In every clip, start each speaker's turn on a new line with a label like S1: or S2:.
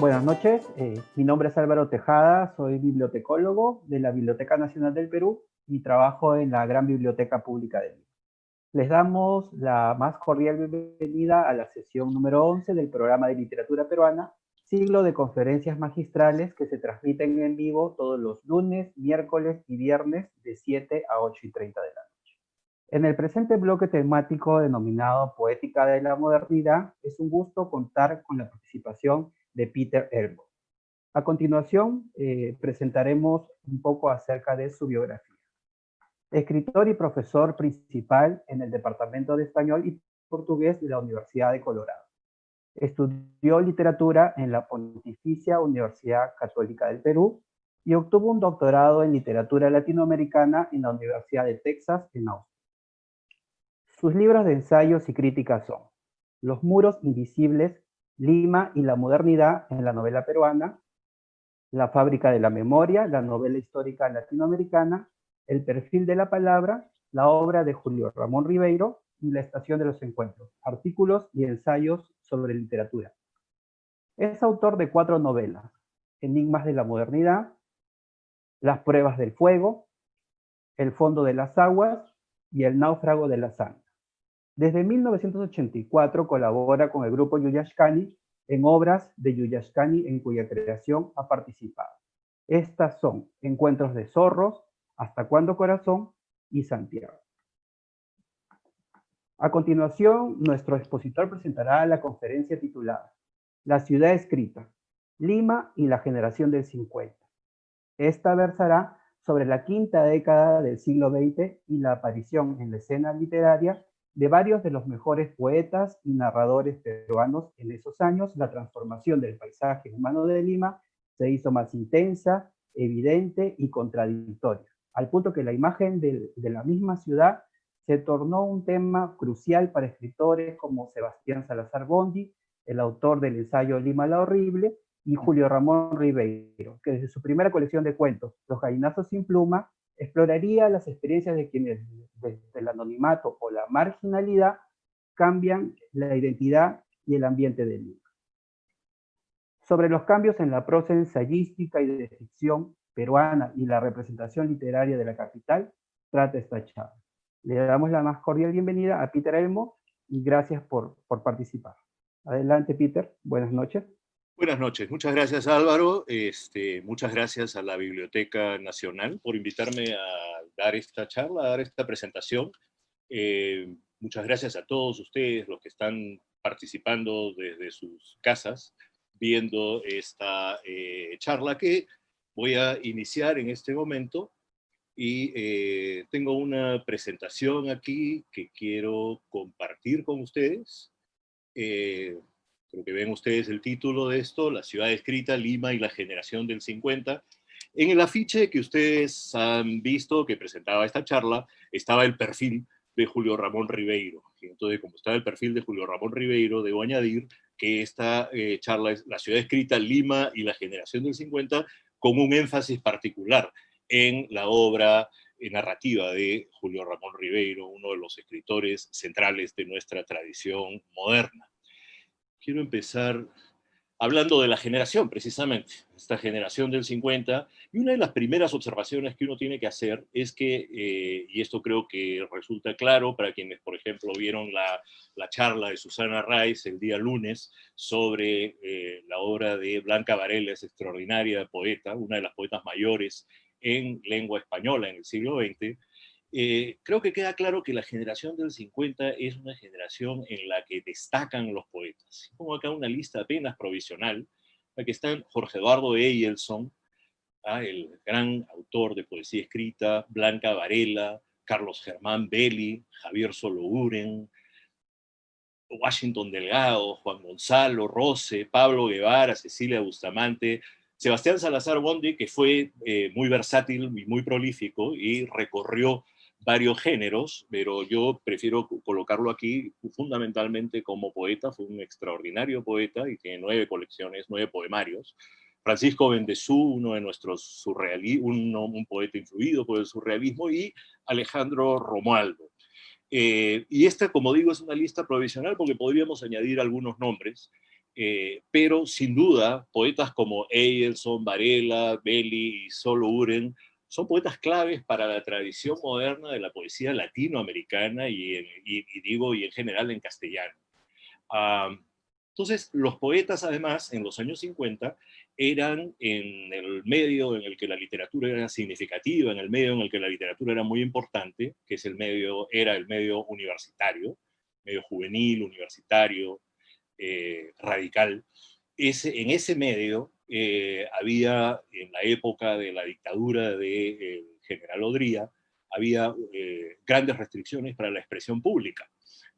S1: Buenas noches, mi nombre es Álvaro Tejada, soy bibliotecólogo de la Biblioteca Nacional del Perú y trabajo en la Gran Biblioteca Pública de Lima. Les damos la más cordial bienvenida a la sesión número 11 del programa de literatura peruana, siglo de conferencias magistrales que se transmiten en vivo todos los lunes, miércoles y viernes de 7 a 8:30 de la noche. En el presente bloque temático denominado Poética de la Modernidad, es un gusto contar con la participación de Peter Elmo. A continuación, presentaremos un poco acerca de su biografía. Escritor y profesor principal en el Departamento de Español y Portugués de la Universidad de Colorado. Estudió literatura en la Pontificia Universidad Católica del Perú y obtuvo un doctorado en literatura latinoamericana en la Universidad de Texas en Austin. Sus libros de ensayos y críticas son Los muros invisibles, Lima y la modernidad en la novela peruana, La fábrica de la memoria, la novela histórica latinoamericana, El perfil de la palabra, la obra de Julio Ramón Ribeiro y La estación de los encuentros, artículos y ensayos sobre literatura. Es autor de 4 novelas, Enigmas de la modernidad, Las pruebas del fuego, El fondo de las aguas y El náufrago de la sangre. Desde 1984 colabora con el grupo Yuyashkani en obras de Yuyashkani en cuya creación ha participado. Estas son Encuentros de zorros, Hasta cuándo corazón y Santiago. A continuación, nuestro expositor presentará la conferencia titulada La ciudad escrita, Lima y la generación del 50. Esta versará sobre la quinta década del siglo XX y la aparición en la escena literaria de varios de los mejores poetas y narradores peruanos en esos años. La transformación del paisaje humano de Lima se hizo más intensa, evidente y contradictoria, al punto que la imagen de la misma ciudad se tornó un tema crucial para escritores como Sebastián Salazar Bondy, el autor del ensayo Lima la Horrible, y Julio Ramón Ribeiro, que desde su primera colección de cuentos, Los gallinazos sin pluma, exploraría las experiencias de quienes desde el anonimato o la marginalidad cambian la identidad y el ambiente del libro. Sobre los cambios en la prosa ensayística y de ficción peruana y la representación literaria de la capital, trata esta charla. Le damos la más cordial bienvenida a Peter Elmo y gracias por participar. Adelante, Peter. Buenas noches.
S2: Buenas noches. Muchas gracias, Álvaro. Muchas gracias a la Biblioteca Nacional por invitarme a dar esta charla, a dar esta presentación. Muchas gracias a todos ustedes, los que están participando desde sus casas, viendo esta charla que voy a iniciar en este momento. Y tengo una presentación aquí que quiero compartir con ustedes. Creo que ven ustedes el título de esto, La ciudad escrita, Lima y la generación del 50. En el afiche que ustedes han visto, que presentaba esta charla, estaba el perfil de Julio Ramón Ribeiro. Y entonces, como estaba el perfil de Julio Ramón Ribeiro, debo añadir que esta charla es La ciudad escrita, Lima y la generación del 50, con un énfasis particular en la obra narrativa de Julio Ramón Ribeiro, uno de los escritores centrales de nuestra tradición moderna. Quiero empezar hablando de la generación, precisamente, esta generación del 50, y una de las primeras observaciones que uno tiene que hacer es que, y esto creo que resulta claro para quienes, por ejemplo, vieron la charla de Susana Rice el día lunes sobre la obra de Blanca Varela, es extraordinaria poeta, una de las poetas mayores en lengua española en el siglo XX. Creo que queda claro que la generación del 50 es una generación en la que destacan los poetas. Pongo acá una lista apenas provisional, en la que están Jorge Eduardo Eyelson, el gran autor de poesía escrita, Blanca Varela, Carlos Germán Belli, Javier Sologuren, Washington Delgado, Juan Gonzalo Roce, Pablo Guevara, Cecilia Bustamante, Sebastián Salazar Bondy, que fue muy versátil y muy prolífico y recorrió varios géneros, pero yo prefiero colocarlo aquí fundamentalmente como poeta. Fue un extraordinario poeta y tiene 9 colecciones, 9 poemarios. Francisco Bendezú, uno de nuestros un poeta influido por el surrealismo, y Alejandro Romualdo. Y esta, como digo, es una lista provisional porque podríamos añadir algunos nombres pero sin duda, poetas como Edelson, Varela, Belli y Solo Uren son poetas claves para la tradición moderna de la poesía latinoamericana y en general en castellano. Entonces, los poetas, además, en los años 50, eran en el medio en el que la literatura era significativa, en el medio en el que la literatura era muy importante, que es era el medio universitario, medio juvenil, universitario, radical. En ese medio había, en la época de la dictadura de General Odría, había grandes restricciones para la expresión pública.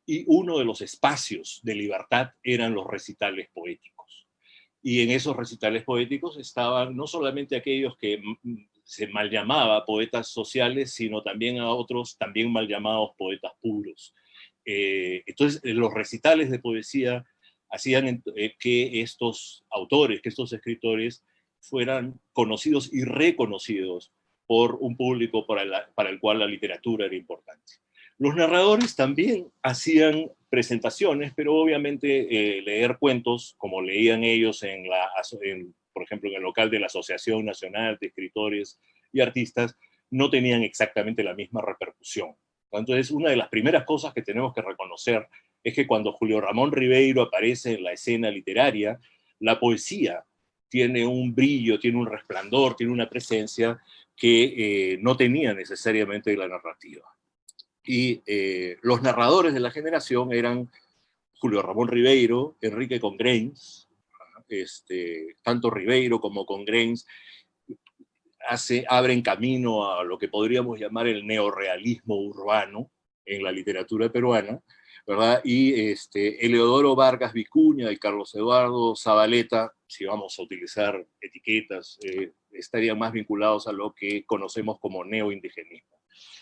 S2: Y uno de los espacios de libertad eran los recitales poéticos. Y en esos recitales poéticos estaban no solamente aquellos que se mal llamaba poetas sociales, sino también a otros también mal llamados poetas puros. Entonces, los recitales de poesía hacían que estos autores, que estos escritores fueran conocidos y reconocidos por un público para el cual la literatura era importante. Los narradores también hacían presentaciones, pero obviamente leer cuentos, como leían ellos por ejemplo, en el local de la Asociación Nacional de Escritores y Artistas, no tenían exactamente la misma repercusión. Entonces, una de las primeras cosas que tenemos que reconocer es que cuando Julio Ramón Ribeiro aparece en la escena literaria, la poesía tiene un brillo, tiene un resplandor, tiene una presencia que no tenía necesariamente la narrativa. Y los narradores de la generación eran Julio Ramón Ribeiro, Enrique Congrains, tanto Ribeiro como Congrains abren camino a lo que podríamos llamar el neorrealismo urbano en la literatura peruana, ¿verdad? Y Eleodoro Vargas Vicuña y Carlos Eduardo Zabaleta, si vamos a utilizar etiquetas, estarían más vinculados a lo que conocemos como neoindigenismo.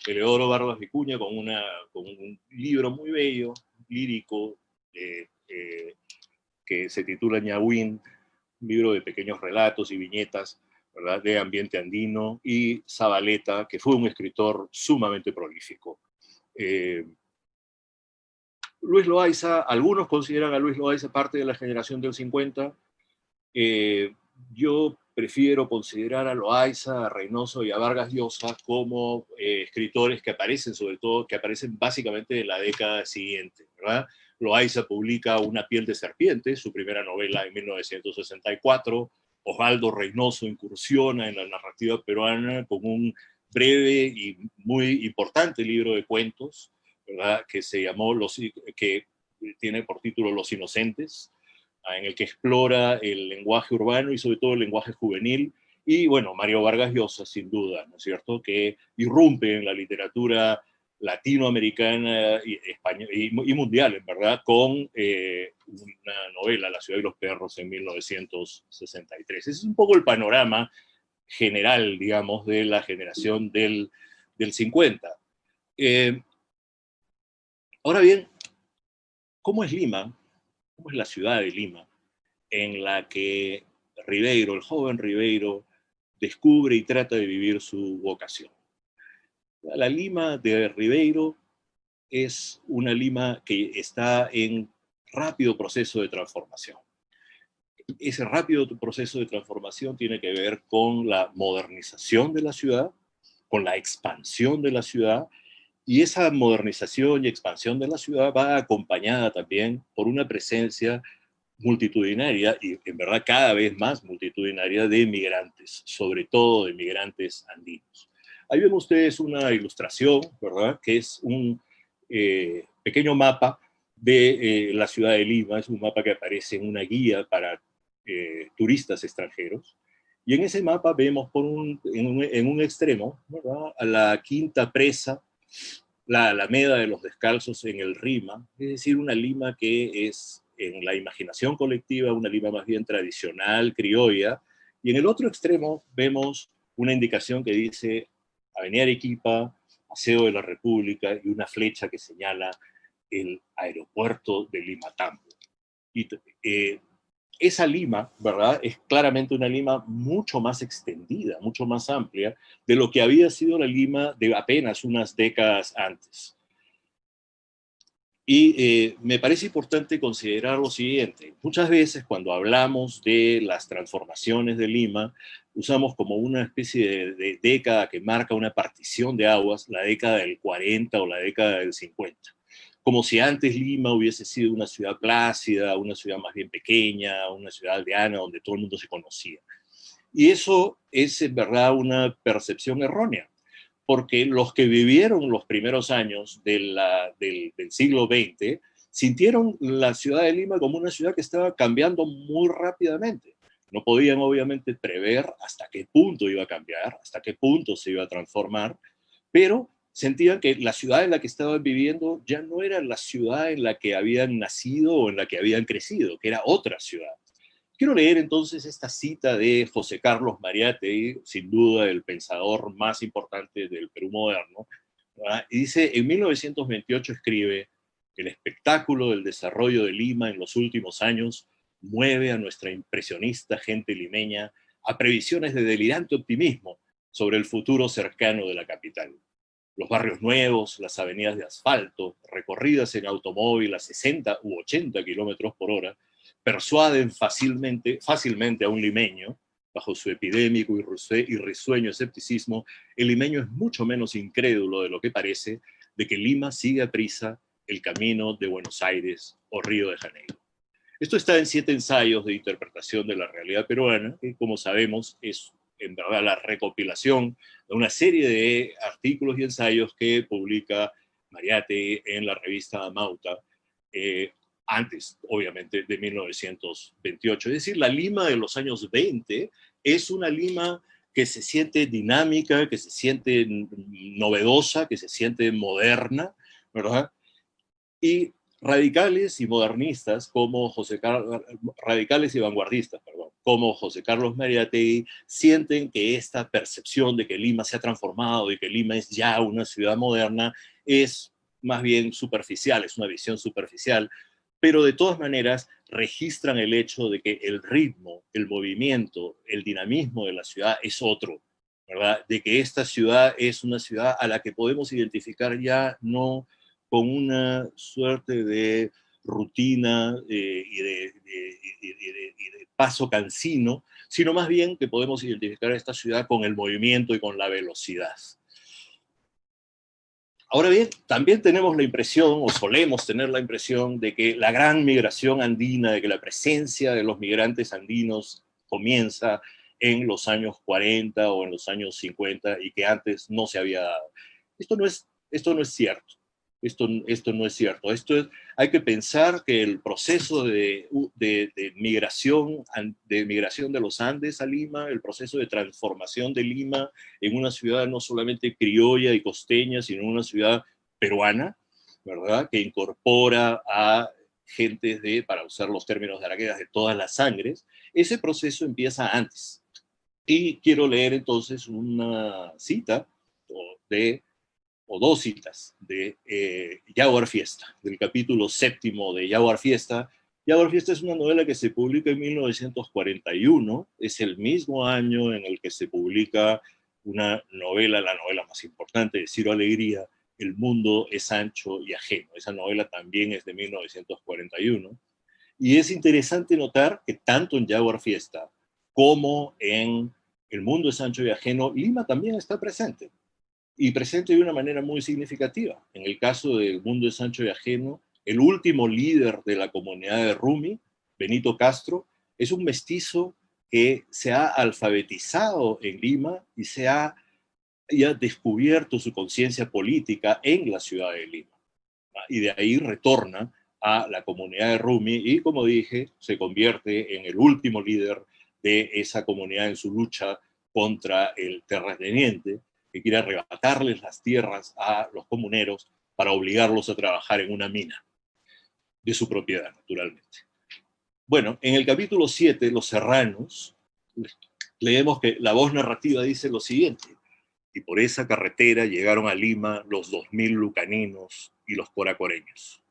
S2: Eleodoro Vargas Vicuña con un libro muy bello, lírico, que se titula Ñahuín, un libro de pequeños relatos y viñetas, ¿verdad?, de ambiente andino, y Zabaleta, que fue un escritor sumamente prolífico. Luis Loayza, algunos consideran a Luis Loayza parte de la generación del 50. Yo prefiero considerar a Loayza, a Reynoso y a Vargas Llosa como escritores que aparecen, sobre todo, que aparecen básicamente en la década siguiente, ¿verdad? Loayza publica Una piel de serpiente, su primera novela, en 1964. Osvaldo Reynoso incursiona en la narrativa peruana con un breve y muy importante libro de cuentos, ¿verdad?, que tiene por título Los Inocentes, en el que explora el lenguaje urbano y sobre todo el lenguaje juvenil. Y bueno, Mario Vargas Llosa, sin duda, ¿no es cierto?, que irrumpe en la literatura latinoamericana y mundial, en verdad, con una novela, La ciudad y los perros, en 1963. Ese es un poco el panorama general, digamos, de la generación del 50. Ahora bien, ¿cómo es Lima? ¿Cómo es la ciudad de Lima en la que Ribeiro, el joven Ribeiro, descubre y trata de vivir su vocación? La Lima de Ribeiro es una Lima que está en rápido proceso de transformación. Ese rápido proceso de transformación tiene que ver con la modernización de la ciudad, con la expansión de la ciudad, y esa modernización y expansión de la ciudad va acompañada también por una presencia multitudinaria, y en verdad cada vez más multitudinaria, de migrantes, sobre todo de migrantes andinos. Ahí ven ustedes una ilustración, ¿verdad?, que es un pequeño mapa de la ciudad de Lima. Es un mapa que aparece en una guía para turistas extranjeros, y en ese mapa vemos en un extremo, ¿verdad?, a la Quinta Presa, la Alameda de los Descalzos en el Rima, es decir, una Lima que es, en la imaginación colectiva, una Lima más bien tradicional, criolla, y en el otro extremo vemos una indicación que dice Avenida Arequipa, Paseo de la República, y una flecha que señala el aeropuerto de Limatambo. Y esa Lima, ¿verdad?, es claramente una Lima mucho más extendida, mucho más amplia de lo que había sido la Lima de apenas unas décadas antes. Y me parece importante considerar lo siguiente. Muchas veces cuando hablamos de las transformaciones de Lima, usamos como una especie de década que marca una partición de aguas, la década del 40 o la década del 50. Como si antes Lima hubiese sido una ciudad plácida, una ciudad más bien pequeña, una ciudad aldeana donde todo el mundo se conocía. Y eso es en verdad una percepción errónea, porque los que vivieron los primeros años del siglo XX sintieron la ciudad de Lima como una ciudad que estaba cambiando muy rápidamente. No podían obviamente prever hasta qué punto iba a cambiar, hasta qué punto se iba a transformar, pero sentían que la ciudad en la que estaban viviendo ya no era la ciudad en la que habían nacido o en la que habían crecido, que era otra ciudad. Quiero leer entonces esta cita de José Carlos Mariátegui, sin duda el pensador más importante del Perú moderno, ¿verdad? Y dice, en 1928 escribe, el espectáculo del desarrollo de Lima en los últimos años mueve a nuestra impresionista gente limeña a previsiones de delirante optimismo sobre el futuro cercano de la capital. Los barrios nuevos, las avenidas de asfalto, recorridas en automóvil a 60 u 80 kilómetros por hora, persuaden fácilmente a un limeño, bajo su epidémico y risueño escepticismo, el limeño es mucho menos incrédulo de lo que parece de que Lima sigue a prisa el camino de Buenos Aires o Río de Janeiro. Esto está en 7 ensayos de interpretación de la realidad peruana, que como sabemos es en verdad la recopilación de una serie de artículos y ensayos que publica Mariátegui en la revista Amauta, antes, obviamente, de 1928. Es decir, la Lima de los años 20 es una Lima que se siente dinámica, que se siente novedosa, que se siente moderna, ¿verdad? Y radicales y modernistas como radicales y vanguardistas, perdón, como José Carlos Mariátegui, sienten que esta percepción de que Lima se ha transformado y que Lima es ya una ciudad moderna es más bien superficial, es una visión superficial, pero de todas maneras registran el hecho de que el ritmo, el movimiento, el dinamismo de la ciudad es otro, ¿verdad? De que esta ciudad es una ciudad a la que podemos identificar ya no con una suerte de rutina y de paso cansino, sino más bien que podemos identificar a esta ciudad con el movimiento y con la velocidad. Ahora bien, también tenemos la impresión, o solemos tener la impresión, de que la gran migración andina, de que la presencia de los migrantes andinos comienza en los años 40 o en los años 50 y que antes no se había dado. Esto no es cierto. Esto no es cierto. Hay que pensar que el proceso de migración de los Andes a Lima, el proceso de transformación de Lima en una ciudad no solamente criolla y costeña, sino una ciudad peruana, ¿verdad? Que incorpora a gentes para usar los términos de Araquedas, de todas las sangres. Ese proceso empieza antes. Y quiero leer entonces una cita o dos citas de Jaguar Fiesta, del capítulo 7 de Jaguar Fiesta. Jaguar Fiesta es una novela que se publica en 1941, es el mismo año en el que se publica una novela, la novela más importante de Ciro Alegría, El mundo es ancho y ajeno. Esa novela también es de 1941. Y es interesante notar que tanto en Jaguar Fiesta como en El mundo es ancho y ajeno, Lima también está presente. Y presente de una manera muy significativa. En el caso del mundo es ancho y ajeno, el último líder de la comunidad de Rumi, Benito Castro, es un mestizo que se ha alfabetizado en Lima y ha descubierto su conciencia política en la ciudad de Lima. Y de ahí retorna a la comunidad de Rumi y, como dije, se convierte en el último líder de esa comunidad en su lucha contra el terrateniente, que quiere arrebatarles las tierras a los comuneros para obligarlos a trabajar en una mina de su propiedad, naturalmente. Bueno, en el capítulo 7, Los Serranos, leemos que la voz narrativa dice lo siguiente: y por esa carretera llegaron a Lima los 2000 lucaninos y los coracoreños.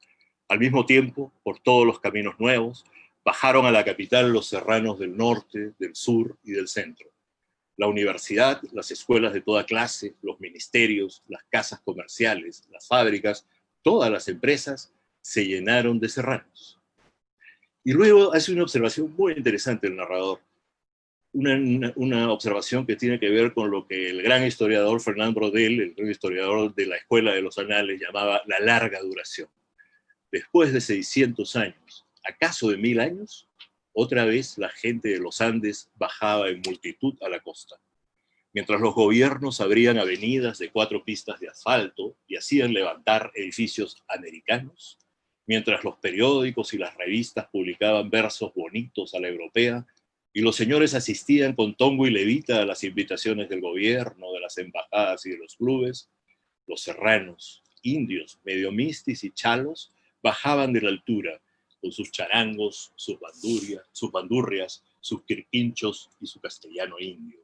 S2: Al mismo tiempo, por todos los caminos nuevos, bajaron a la capital los serranos del norte, del sur y del centro. La universidad, las escuelas de toda clase, los ministerios, las casas comerciales, las fábricas, todas las empresas se llenaron de serranos. Y luego hace una observación muy interesante el narrador, una observación que tiene que ver con lo que el gran historiador Fernand Braudel, el gran historiador de la Escuela de los Anales, llamaba la larga duración. Después de 600 años, acaso de 1000 años, otra vez la gente de los Andes bajaba en multitud a la costa. Mientras los gobiernos abrían avenidas de 4 pistas de asfalto y hacían levantar edificios americanos, mientras los periódicos y las revistas publicaban versos bonitos a la europea, y los señores asistían con tongo y levita a las invitaciones del gobierno, de las embajadas y de los clubes, los serranos, indios, medio mistis y chalos bajaban de la altura con sus charangos, sus bandurrias, sus quirquinchos y su castellano indio.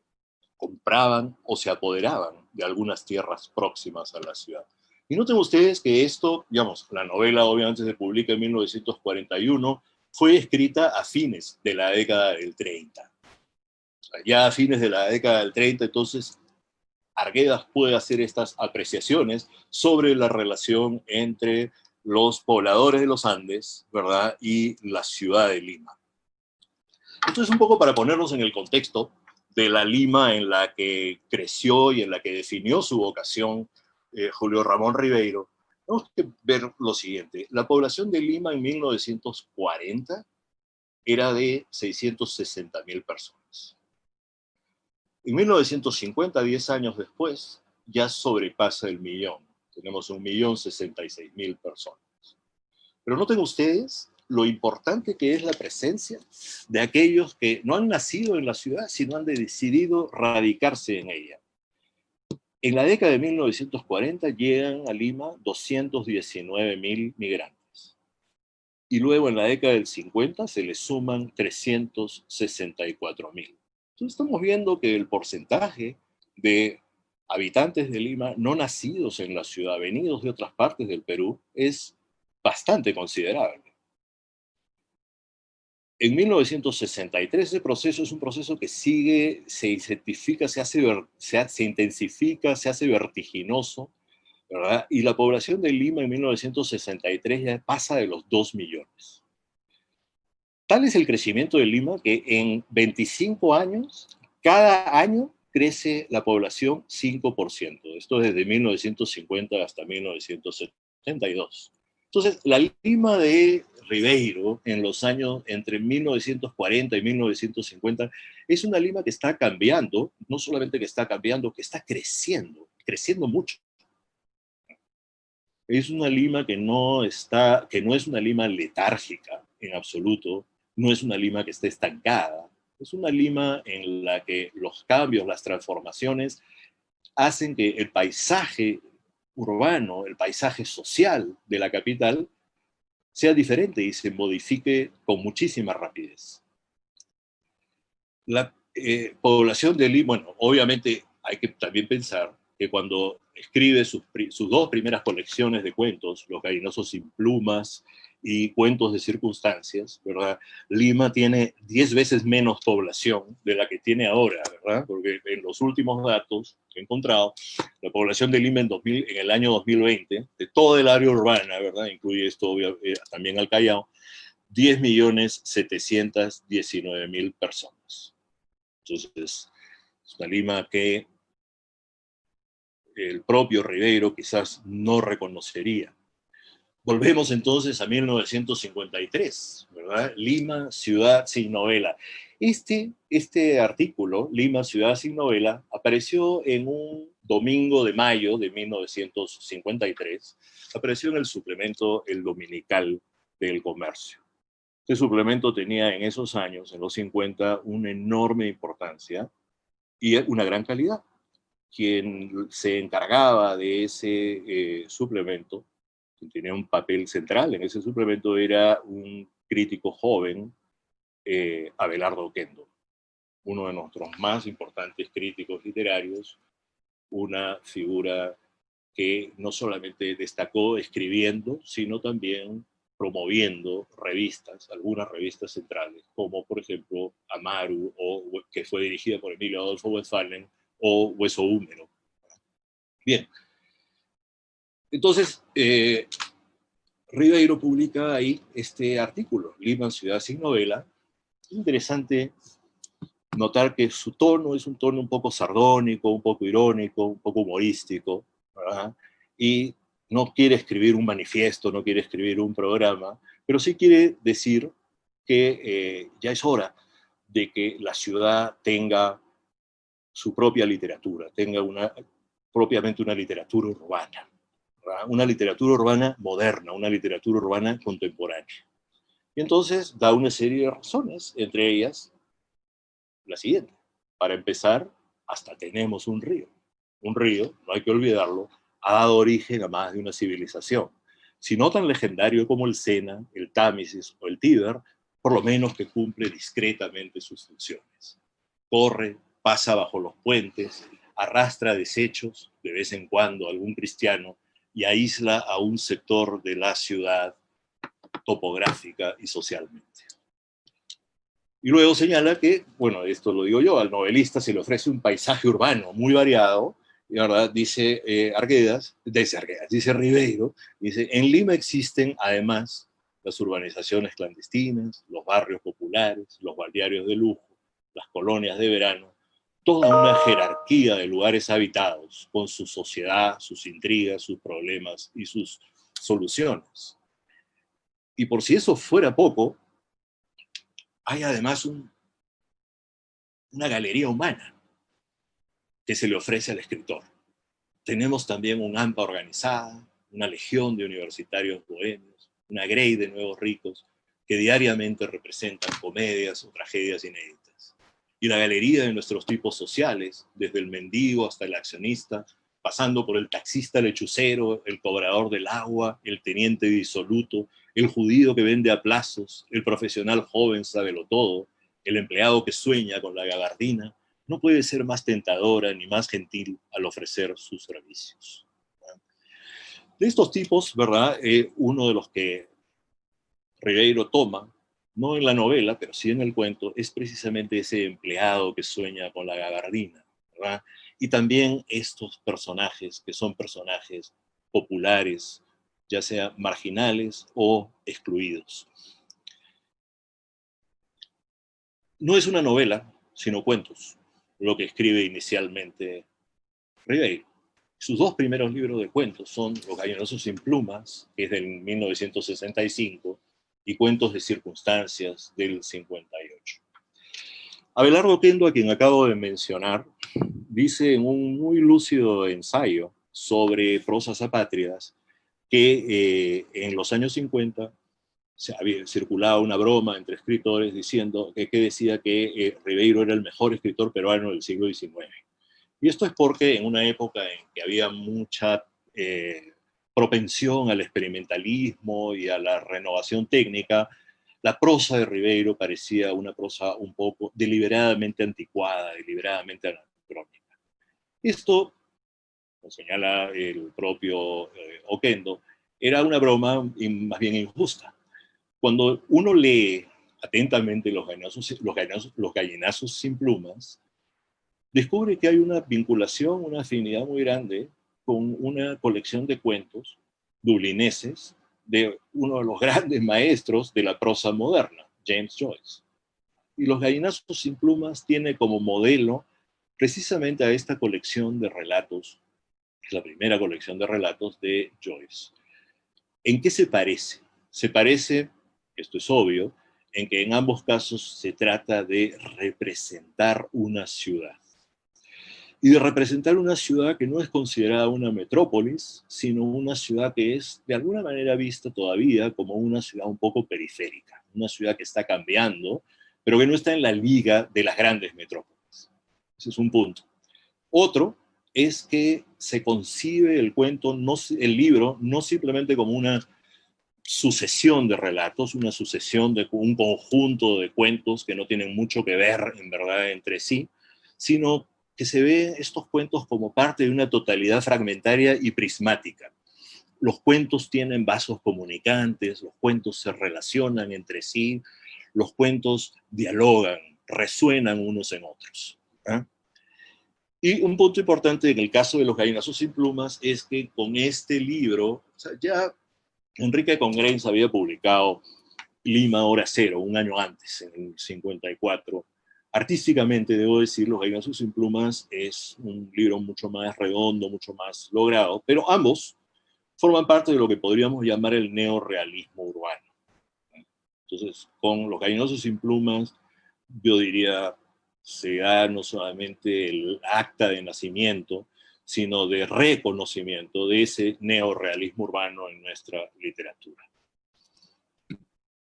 S2: Compraban o se apoderaban de algunas tierras próximas a la ciudad. Y noten ustedes que esto, digamos, la novela obviamente se publica en 1941, fue escrita a fines de la década del 30. Ya a fines de la década del 30, entonces, Arguedas puede hacer estas apreciaciones sobre la relación entre los pobladores de los Andes, ¿verdad?, y la ciudad de Lima. Entonces, un poco para ponernos en el contexto de la Lima en la que creció y en la que definió su vocación Julio Ramón Ribeiro, tenemos que ver lo siguiente. La población de Lima en 1940 era de 660.000 personas. En 1950, 10 años después, ya sobrepasa el millón. Tenemos 1.066.000 personas. Pero noten ustedes lo importante que es la presencia de aquellos que no han nacido en la ciudad, sino han decidido radicarse en ella. En la década de 1940 llegan a Lima 219.000 migrantes. Y luego en la década del 50 se les suman 364.000. Entonces estamos viendo que el porcentaje de habitantes de Lima no nacidos en la ciudad, venidos de otras partes del Perú, es bastante considerable. En 1963 ese proceso es un proceso que sigue, se intensifica, se hace vertiginoso, ¿verdad? Y la población de Lima en 1963 ya pasa de los 2 millones. Tal es el crecimiento de Lima que en 25 años, cada año crece la población 5%. Esto desde 1950 hasta 1972. Entonces, la Lima de Ribeiro en los años entre 1940 y 1950 es una Lima que está cambiando, no solamente que está cambiando, que está creciendo, creciendo mucho. Es una Lima que no es una Lima letárgica en absoluto, no es una Lima que esté estancada, es una Lima en la que los cambios, las transformaciones hacen que el paisaje urbano, el paisaje social de la capital sea diferente y se modifique con muchísima rapidez. La población de Lima, bueno, obviamente hay que también pensar que cuando escribe sus 2 primeras colecciones de cuentos, Los Gallinosos sin plumas y Cuentos de circunstancias, ¿verdad? Lima tiene 10 veces menos población de la que tiene ahora, ¿verdad? Porque en los últimos datos que he encontrado, la población de Lima en el año 2020, de toda el área urbana, ¿verdad? Incluye esto también al Callao, 10.719.000 personas. Entonces, es una Lima que el propio Ribeiro quizás no reconocería. Volvemos entonces a 1953, ¿verdad? Lima, ciudad sin novela. Este artículo, Lima, ciudad sin novela, apareció en un domingo de mayo de 1953, apareció en el suplemento El Dominical del Comercio. Este suplemento tenía en esos años, en los 50, una enorme importancia y una gran calidad. Quien se encargaba de ese suplemento, quien tenía un papel central en ese suplemento, era un crítico joven, Abelardo Oquendo, uno de nuestros más importantes críticos literarios, una figura que no solamente destacó escribiendo, sino también promoviendo revistas, algunas revistas centrales, como por ejemplo Amaru, que fue dirigida por Emilio Adolfo Westphalen, o Hueso Húmero. Bien. Entonces, Ribeiro publica ahí este artículo, Lima, ciudad sin novela. Es interesante notar que su tono es un tono un poco sardónico, un poco irónico, un poco humorístico, ¿verdad? Y no quiere escribir un manifiesto, no quiere escribir un programa, pero sí quiere decir que ya es hora de que la ciudad tenga su propia literatura, tenga propiamente una literatura urbana, ¿verdad? Una literatura urbana moderna, una literatura urbana contemporánea. Y entonces da una serie de razones, entre ellas la siguiente. Para empezar, hasta tenemos un río. Un río, no hay que olvidarlo, ha dado origen a más de una civilización. Si no tan legendario como el Sena, el Támesis o el Tíber, por lo menos que cumple discretamente sus funciones. Corre, pasa bajo los puentes, arrastra desechos, de vez en cuando algún cristiano, y aísla a un sector de la ciudad topográfica y socialmente. Y luego señala que, bueno, esto lo digo yo, al novelista se le ofrece un paisaje urbano muy variado, y verdad, dice dice Ribeiro, dice, en Lima existen además las urbanizaciones clandestinas, los barrios populares, los balnearios de lujo, las colonias de verano, toda una jerarquía de lugares habitados, con su sociedad, sus intrigas, sus problemas y sus soluciones. Y por si eso fuera poco, hay además una galería humana que se le ofrece al escritor. Tenemos también un AMPA organizada, una legión de universitarios bohemios, una grey de nuevos ricos que diariamente representan comedias o tragedias inéditas. Y la galería de nuestros tipos sociales, desde el mendigo hasta el accionista, pasando por el taxista lechucero, el cobrador del agua, el teniente disoluto, el judío que vende a plazos, el profesional joven sábelo todo, el empleado que sueña con la gabardina, no puede ser más tentadora ni más gentil al ofrecer sus servicios. De estos tipos, ¿verdad? Uno de los que Ribeiro toma, no en la novela, pero sí en el cuento, es precisamente ese empleado que sueña con la gabardina, ¿verdad? Y también estos personajes, que son personajes populares, ya sea marginales o excluidos. No es una novela, sino cuentos, lo que escribe inicialmente Ribeiro. Sus dos primeros libros de cuentos son Los Gallinazos sin Plumas, que es del 1965, y Cuentos de Circunstancias del 58. Abelardo Oquendo, a quien acabo de mencionar, dice en un muy lúcido ensayo sobre prosas apátridas que en los años 50 se había circulado una broma entre escritores diciendo que decía que Ribeiro era el mejor escritor peruano del siglo XIX. Y esto es porque en una época en que había mucha propensión al experimentalismo y a la renovación técnica, la prosa de Ribeiro parecía una prosa un poco deliberadamente anticuada, deliberadamente anacrónica. Esto, lo señala el propio Oquendo, era una broma más bien injusta. Cuando uno lee atentamente los gallinazos sin plumas, descubre que hay una vinculación, una afinidad muy grande con una colección de cuentos dublineses de uno de los grandes maestros de la prosa moderna, James Joyce. Y Los Gallinazos sin Plumas tiene como modelo precisamente a esta colección de relatos, que es la primera colección de relatos de Joyce. ¿En qué se parece? Se parece, esto es obvio, en que en ambos casos se trata de representar una ciudad. Y de representar una ciudad que no es considerada una metrópolis, sino una ciudad que es de alguna manera vista todavía como una ciudad un poco periférica, una ciudad que está cambiando, pero que no está en la liga de las grandes metrópolis. Ese es un punto. Otro es que se concibe el cuento, el libro, no simplemente como una sucesión de relatos, una sucesión de un conjunto de cuentos que no tienen mucho que ver en verdad entre sí, sino que se ve estos cuentos como parte de una totalidad fragmentaria y prismática. Los cuentos tienen vasos comunicantes, los cuentos se relacionan entre sí, los cuentos dialogan, resuenan unos en otros. ¿Eh? Y un punto importante en el caso de Los Gallinazos sin Plumas es que con este libro, o sea, ya Enrique Congrens había publicado Lima Hora Cero, un año antes, en el 54. Artísticamente, debo decir, Los Gallinazos sin Plumas es un libro mucho más redondo, mucho más logrado, pero ambos forman parte de lo que podríamos llamar el neorrealismo urbano. Entonces, con Los Gallinazos sin Plumas, yo diría, se da no solamente el acta de nacimiento, sino de reconocimiento de ese neorrealismo urbano en nuestra literatura.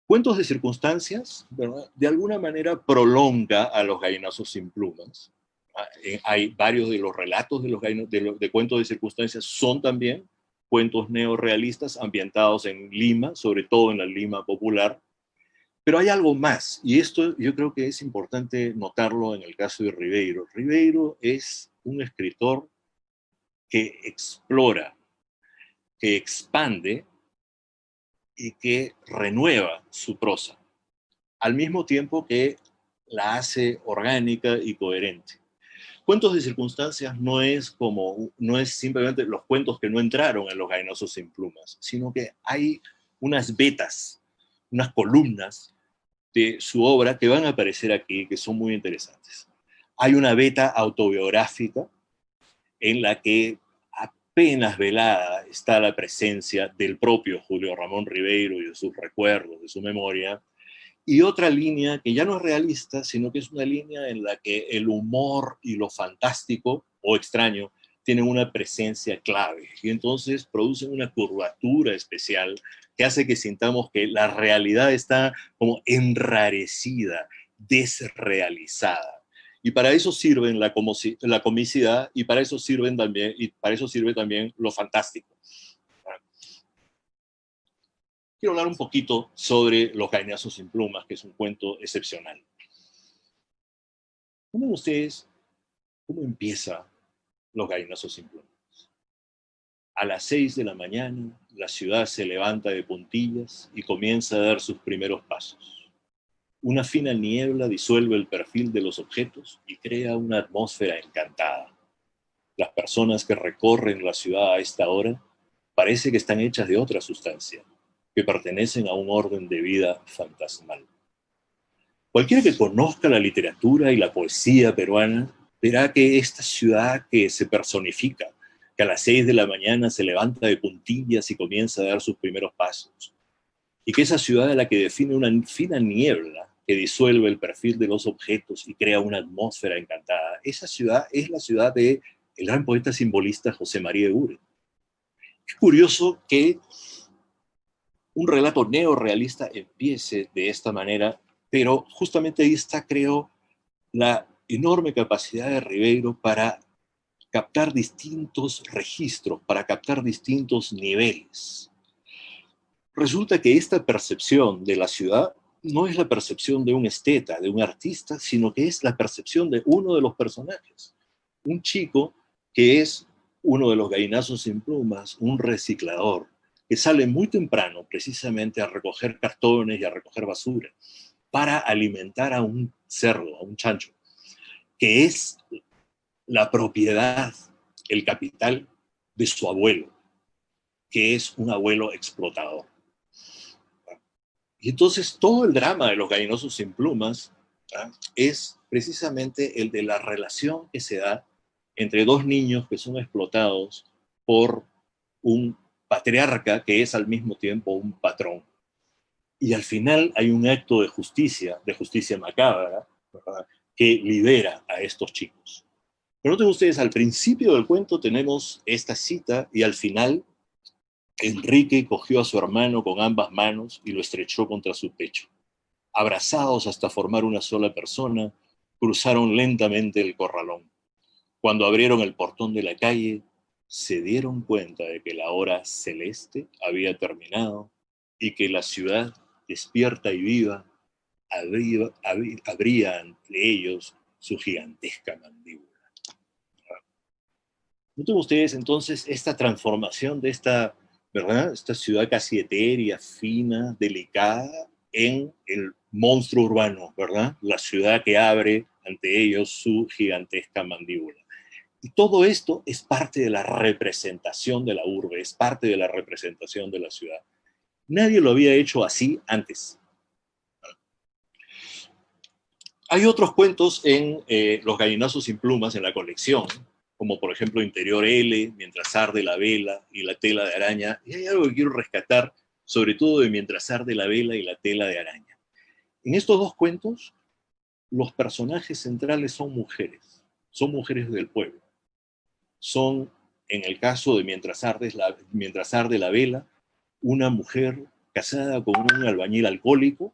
S2: Cuentos de circunstancias, ¿verdad? De alguna manera prolonga a Los Gallinazos sin Plumas. Hay varios de los relatos de cuentos de circunstancias son también cuentos neorrealistas ambientados en Lima, sobre todo en la Lima popular. Pero hay algo más, y esto yo creo que es importante notarlo en el caso de Ribeiro. Ribeiro es un escritor que explora, que expande y que renueva su prosa, al mismo tiempo que la hace orgánica y coherente. Cuentos de circunstancias no es simplemente los cuentos que no entraron en Los Gallinazos sin Plumas, sino que hay unas vetas, unas columnas de su obra que van a aparecer aquí, que son muy interesantes. Hay una beta autobiográfica en la que apenas velada está la presencia del propio Julio Ramón Ribeiro y de sus recuerdos, de su memoria, y otra línea que ya no es realista, sino que es una línea en la que el humor y lo fantástico o extraño tienen una presencia clave, y entonces producen una curvatura especial que hace que sintamos que la realidad está como enrarecida, desrealizada. Y para eso sirven la comicidad, y para eso sirve también lo fantástico. Quiero hablar un poquito sobre Los Gallinazos sin Plumas, que es un cuento excepcional. ¿Cómo ustedes, cómo empieza Los Gallinazos sin Plumas? A las 6 de la mañana, la ciudad se levanta de puntillas y comienza a dar sus primeros pasos. Una fina niebla disuelve el perfil de los objetos y crea una atmósfera encantada. Las personas que recorren la ciudad a esta hora parece que están hechas de otra sustancia, que pertenecen a un orden de vida fantasmal. Cualquiera que conozca la literatura y la poesía peruana verá que esta ciudad que se personifica, que a las 6 de la mañana se levanta de puntillas y comienza a dar sus primeros pasos, y que esa ciudad a la que define una fina niebla que disuelve el perfil de los objetos y crea una atmósfera encantada, esa ciudad es la ciudad del gran poeta simbolista José María Eguren. Es curioso que un relato neorrealista empiece de esta manera, pero justamente ahí está, creo, la enorme capacidad de Ribeiro para captar distintos registros, para captar distintos niveles. Resulta que esta percepción de la ciudad no es la percepción de un esteta, de un artista, sino que es la percepción de uno de los personajes. Un chico que es uno de los gallinazos sin plumas, un reciclador, que sale muy temprano precisamente a recoger cartones y a recoger basura para alimentar a un cerdo, a un chancho, que es la propiedad, el capital de su abuelo, que es un abuelo explotador. Y entonces todo el drama de Los Gallinosos sin Plumas, ¿ah?, es precisamente el de la relación que se da entre dos niños que son explotados por un patriarca que es al mismo tiempo un patrón. Y al final hay un acto de justicia macabra, ¿verdad?, que libera a estos chicos. Pero noten ustedes, al principio del cuento tenemos esta cita y al final Enrique cogió a su hermano con ambas manos y lo estrechó contra su pecho. Abrazados hasta formar una sola persona, cruzaron lentamente el corralón. Cuando abrieron el portón de la calle, se dieron cuenta de que la hora celeste había terminado y que la ciudad, despierta y viva, abría ante ellos su gigantesca mandíbula. ¿Notan ustedes entonces esta transformación de esta, ¿verdad?, esta ciudad casi etérea, fina, delicada, en el monstruo urbano, ¿verdad? La ciudad que abre ante ellos su gigantesca mandíbula. Y todo esto es parte de la representación de la urbe, es parte de la representación de la ciudad. Nadie lo había hecho así antes. Hay otros cuentos en Los gallinazos sin plumas, en la colección, como por ejemplo Interior L, Mientras arde la vela y La tela de araña. Y hay algo que quiero rescatar, sobre todo de Mientras arde la vela y La tela de araña. En estos dos cuentos, los personajes centrales son mujeres del pueblo. Son, en el caso de Mientras arde la vela, una mujer casada con un albañil alcohólico,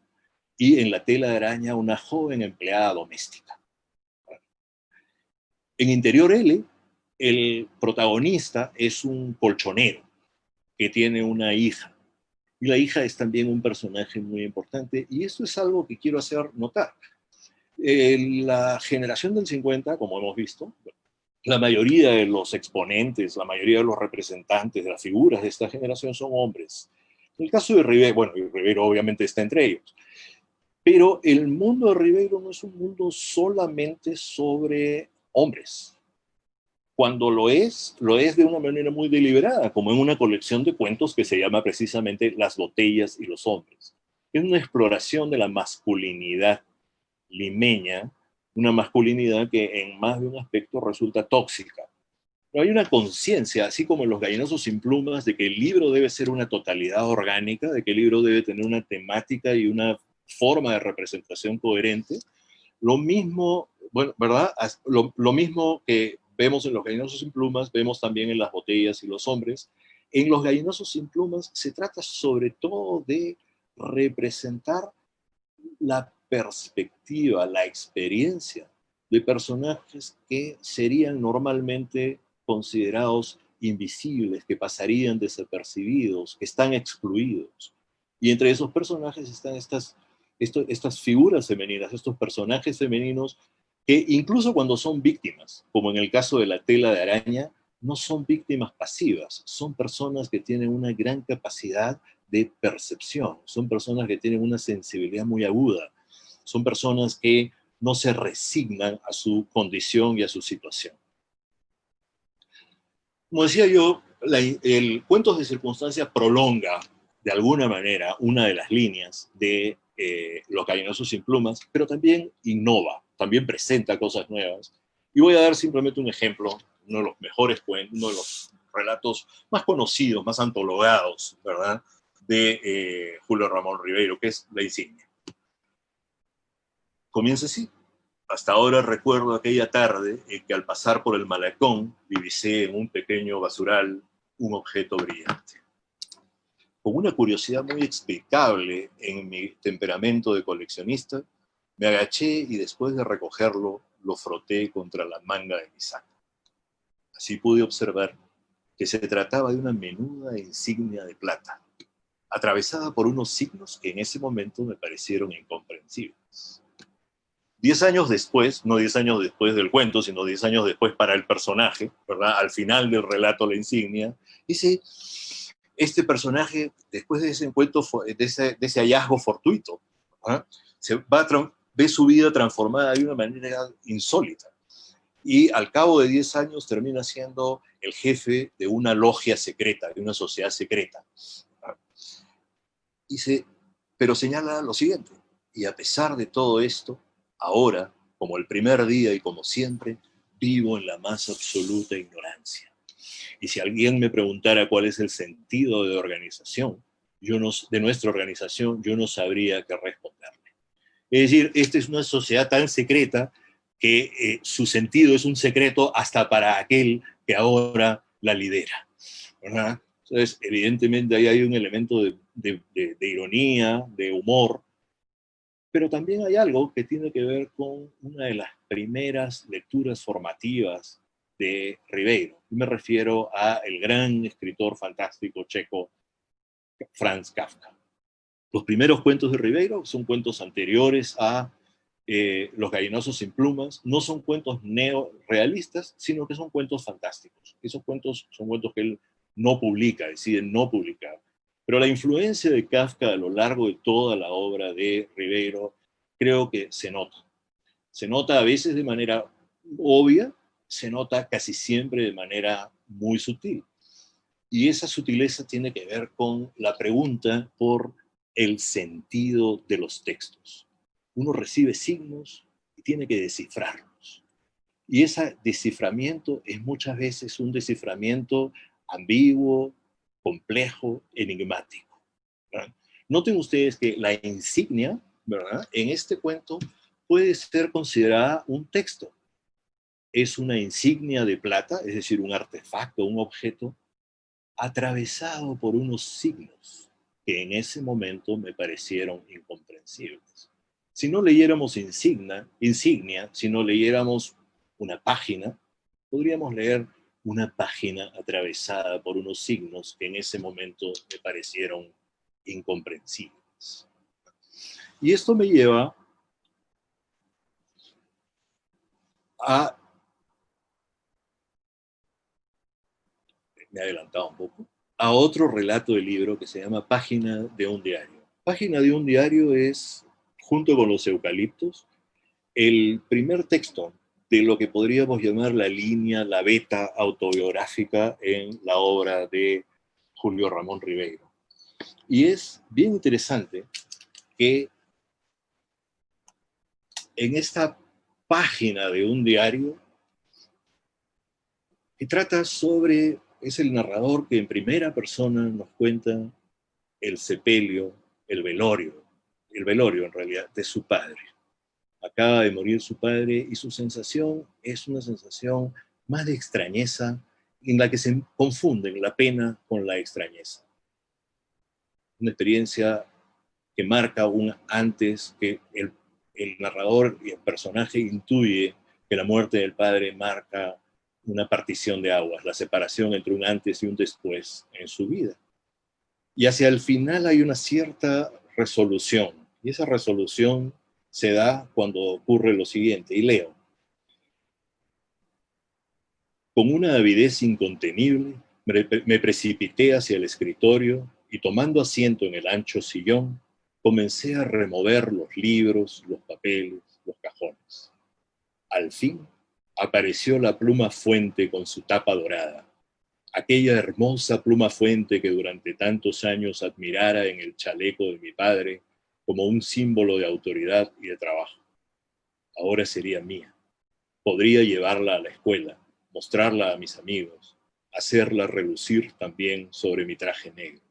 S2: y en La tela de araña una joven empleada doméstica. En Interior L, el protagonista es un colchonero que tiene una hija, y la hija es también un personaje muy importante, y esto es algo que quiero hacer notar. La generación del 50, como hemos visto, la mayoría de los exponentes, la mayoría de los representantes de las figuras de esta generación son hombres. En el caso de Rivero, bueno, Rivero obviamente está entre ellos, pero el mundo de Rivero no es un mundo solamente sobre hombres. Cuando lo es de una manera muy deliberada, como en una colección de cuentos que se llama precisamente Las botellas y los hombres. Es una exploración de la masculinidad limeña, una masculinidad que en más de un aspecto resulta tóxica. Pero hay una conciencia, así como en Los gallinazos sin plumas, de que el libro debe ser una totalidad orgánica, de que el libro debe tener una temática y una forma de representación coherente. Lo mismo, bueno, ¿verdad? Lo mismo que vemos en Los gallinazos sin plumas, vemos también en Las botellas y los hombres. En Los gallinazos sin plumas se trata sobre todo de representar la perspectiva, la experiencia de personajes que serían normalmente considerados invisibles, que pasarían desapercibidos, que están excluidos. Y entre esos personajes están estas figuras femeninas, estos personajes femeninos que incluso cuando son víctimas, como en el caso de La tela de araña, no son víctimas pasivas, son personas que tienen una gran capacidad de percepción, son personas que tienen una sensibilidad muy aguda, son personas que no se resignan a su condición y a su situación. Como decía yo, el Cuentos de Circunstancia prolonga de alguna manera una de las líneas de Los gallinazos sin plumas, pero también innova, también presenta cosas nuevas. Y voy a dar simplemente un ejemplo, uno de los mejores cuentos, uno de los relatos más conocidos, más antologados, ¿verdad?, de Julio Ramón Ribeiro, que es La insignia. Comienza así. Hasta ahora recuerdo aquella tarde en que al pasar por el malecón divisé en un pequeño basural un objeto brillante. Con una curiosidad muy explicable en mi temperamento de coleccionista, me agaché y después de recogerlo, lo froté contra la manga de mi saco. Así pude observar que se trataba de una menuda insignia de plata, atravesada por unos signos que en ese momento me parecieron incomprensibles. 10 años después, no 10 años después del cuento, sino 10 años después para el personaje, ¿verdad?, al final del relato La insignia, dice, este personaje, después de ese encuentro, de ese hallazgo fortuito, ¿verdad?, ve su vida transformada de una manera insólita. Y al cabo de 10 años termina siendo el jefe de una logia secreta, de una sociedad secreta. Dice, pero señala lo siguiente, y a pesar de todo esto, ahora, como el primer día y como siempre, vivo en la más absoluta ignorancia. Y si alguien me preguntara cuál es el sentido de organización, de nuestra organización, yo no sabría qué responderle. Es decir, esta es una sociedad tan secreta que su sentido es un secreto hasta para aquel que ahora la lidera, ¿verdad? Entonces, evidentemente ahí hay un elemento de ironía, de humor, pero también hay algo que tiene que ver con una de las primeras lecturas formativas de Ribeiro. Me refiero a el gran escritor fantástico checo Franz Kafka. Los primeros cuentos de Ribeiro son cuentos anteriores a Los gallinazos sin plumas. No son cuentos neorealistas, sino que son cuentos fantásticos. Esos cuentos son cuentos que él no publica, decide no publicar. Pero la influencia de Kafka a lo largo de toda la obra de Ribeiro creo que se nota. Se nota a veces de manera obvia, se nota casi siempre de manera muy sutil. Y esa sutileza tiene que ver con la pregunta por el sentido de los textos. Uno recibe signos y tiene que descifrarlos. Y ese desciframiento es muchas veces un desciframiento ambiguo, complejo, enigmático, ¿verdad? Noten ustedes que la insignia, ¿verdad?, en este cuento puede ser considerada un texto. Es una insignia de plata, es decir, un artefacto, un objeto, atravesado por unos signos que en ese momento me parecieron incomprensibles. Si no leyéramos insignia, si no leyéramos una página, podríamos leer una página atravesada por unos signos que en ese momento me parecieron incomprensibles. Y esto me lleva a... Me he adelantado un poco, a otro relato del libro que se llama Página de un diario. Página de un diario es, junto con los eucaliptos, el primer texto de lo que podríamos llamar la línea, la beta autobiográfica en la obra de Julio Ramón Ribeiro. Y es bien interesante que en esta página de un diario, que trata sobre, es el narrador que en primera persona nos cuenta el sepelio, el velorio en realidad, de su padre. Acaba de morir su padre y su sensación es una sensación más de extrañeza en la que se confunden la pena con la extrañeza. Una experiencia que marca un antes, que el narrador y el personaje intuye que la muerte del padre marca una partición de aguas, la separación entre un antes y un después en su vida. Y hacia el final hay una cierta resolución, y esa resolución se da cuando ocurre lo siguiente, y leo. Con una avidez incontenible, me precipité hacia el escritorio y tomando asiento en el ancho sillón, comencé a remover los libros, los papeles, los cajones. Al fin, apareció la pluma fuente con su tapa dorada, aquella hermosa pluma fuente que durante tantos años admirara en el chaleco de mi padre como un símbolo de autoridad y de trabajo. Ahora sería mía. Podría llevarla a la escuela, mostrarla a mis amigos, hacerla relucir también sobre mi traje negro.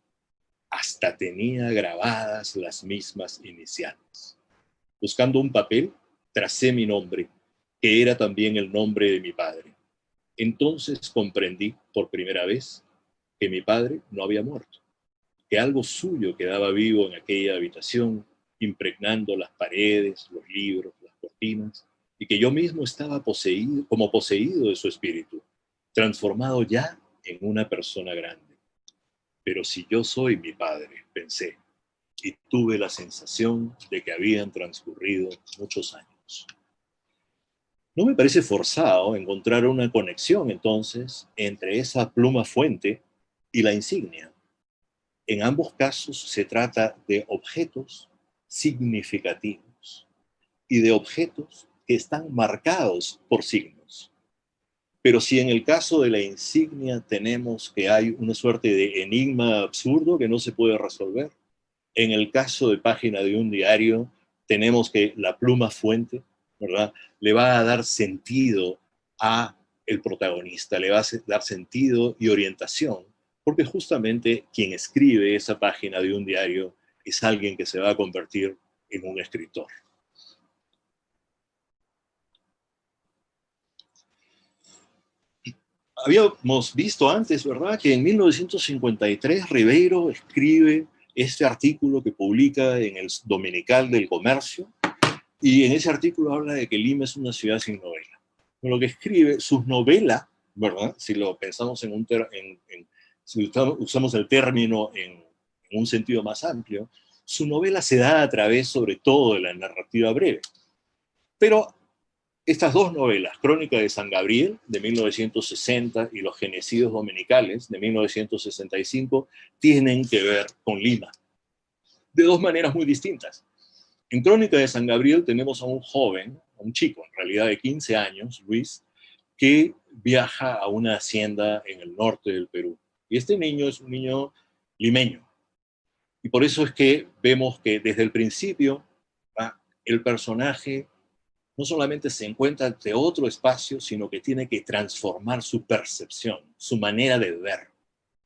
S2: Hasta tenía grabadas las mismas iniciales. Buscando un papel, tracé mi nombre, que era también el nombre de mi padre. Entonces comprendí por primera vez que mi padre no había muerto, que algo suyo quedaba vivo en aquella habitación, impregnando las paredes, los libros, las cortinas, y que yo mismo estaba poseído, como poseído de su espíritu, transformado ya en una persona grande. Pero si yo soy mi padre, pensé, y tuve la sensación de que habían transcurrido muchos años. No me parece forzado encontrar una conexión entonces entre esa pluma fuente y la insignia. En ambos casos se trata de objetos significativos y de objetos que están marcados por signos. Pero si en el caso de la insignia tenemos que hay una suerte de enigma absurdo que no se puede resolver, en el caso de página de un diario tenemos que la pluma fuente, ¿verdad?, le va a dar sentido a el protagonista, le va a dar sentido y orientación, porque justamente quien escribe esa página de un diario es alguien que se va a convertir en un escritor. Habíamos visto antes, ¿verdad?, que en 1953 Ribeiro escribe este artículo que publica en el Dominical del Comercio, y en ese artículo habla de que Lima es una ciudad sin novela. Con lo que escribe, sus novelas, ¿verdad?, si lo pensamos si usamos el término en un sentido más amplio, su novela se da a través sobre todo de la narrativa breve. Pero estas dos novelas, Crónica de San Gabriel, de 1960, y Los Genocidios Dominicales, de 1965, tienen que ver con Lima, de dos maneras muy distintas. En Crónica de San Gabriel tenemos a un joven, a un chico en realidad de 15 años, Luis, que viaja a una hacienda en el norte del Perú. Y este niño es un niño limeño. Y por eso es que vemos que desde el principio el personaje no solamente se encuentra ante otro espacio, sino que tiene que transformar su percepción, su manera de ver.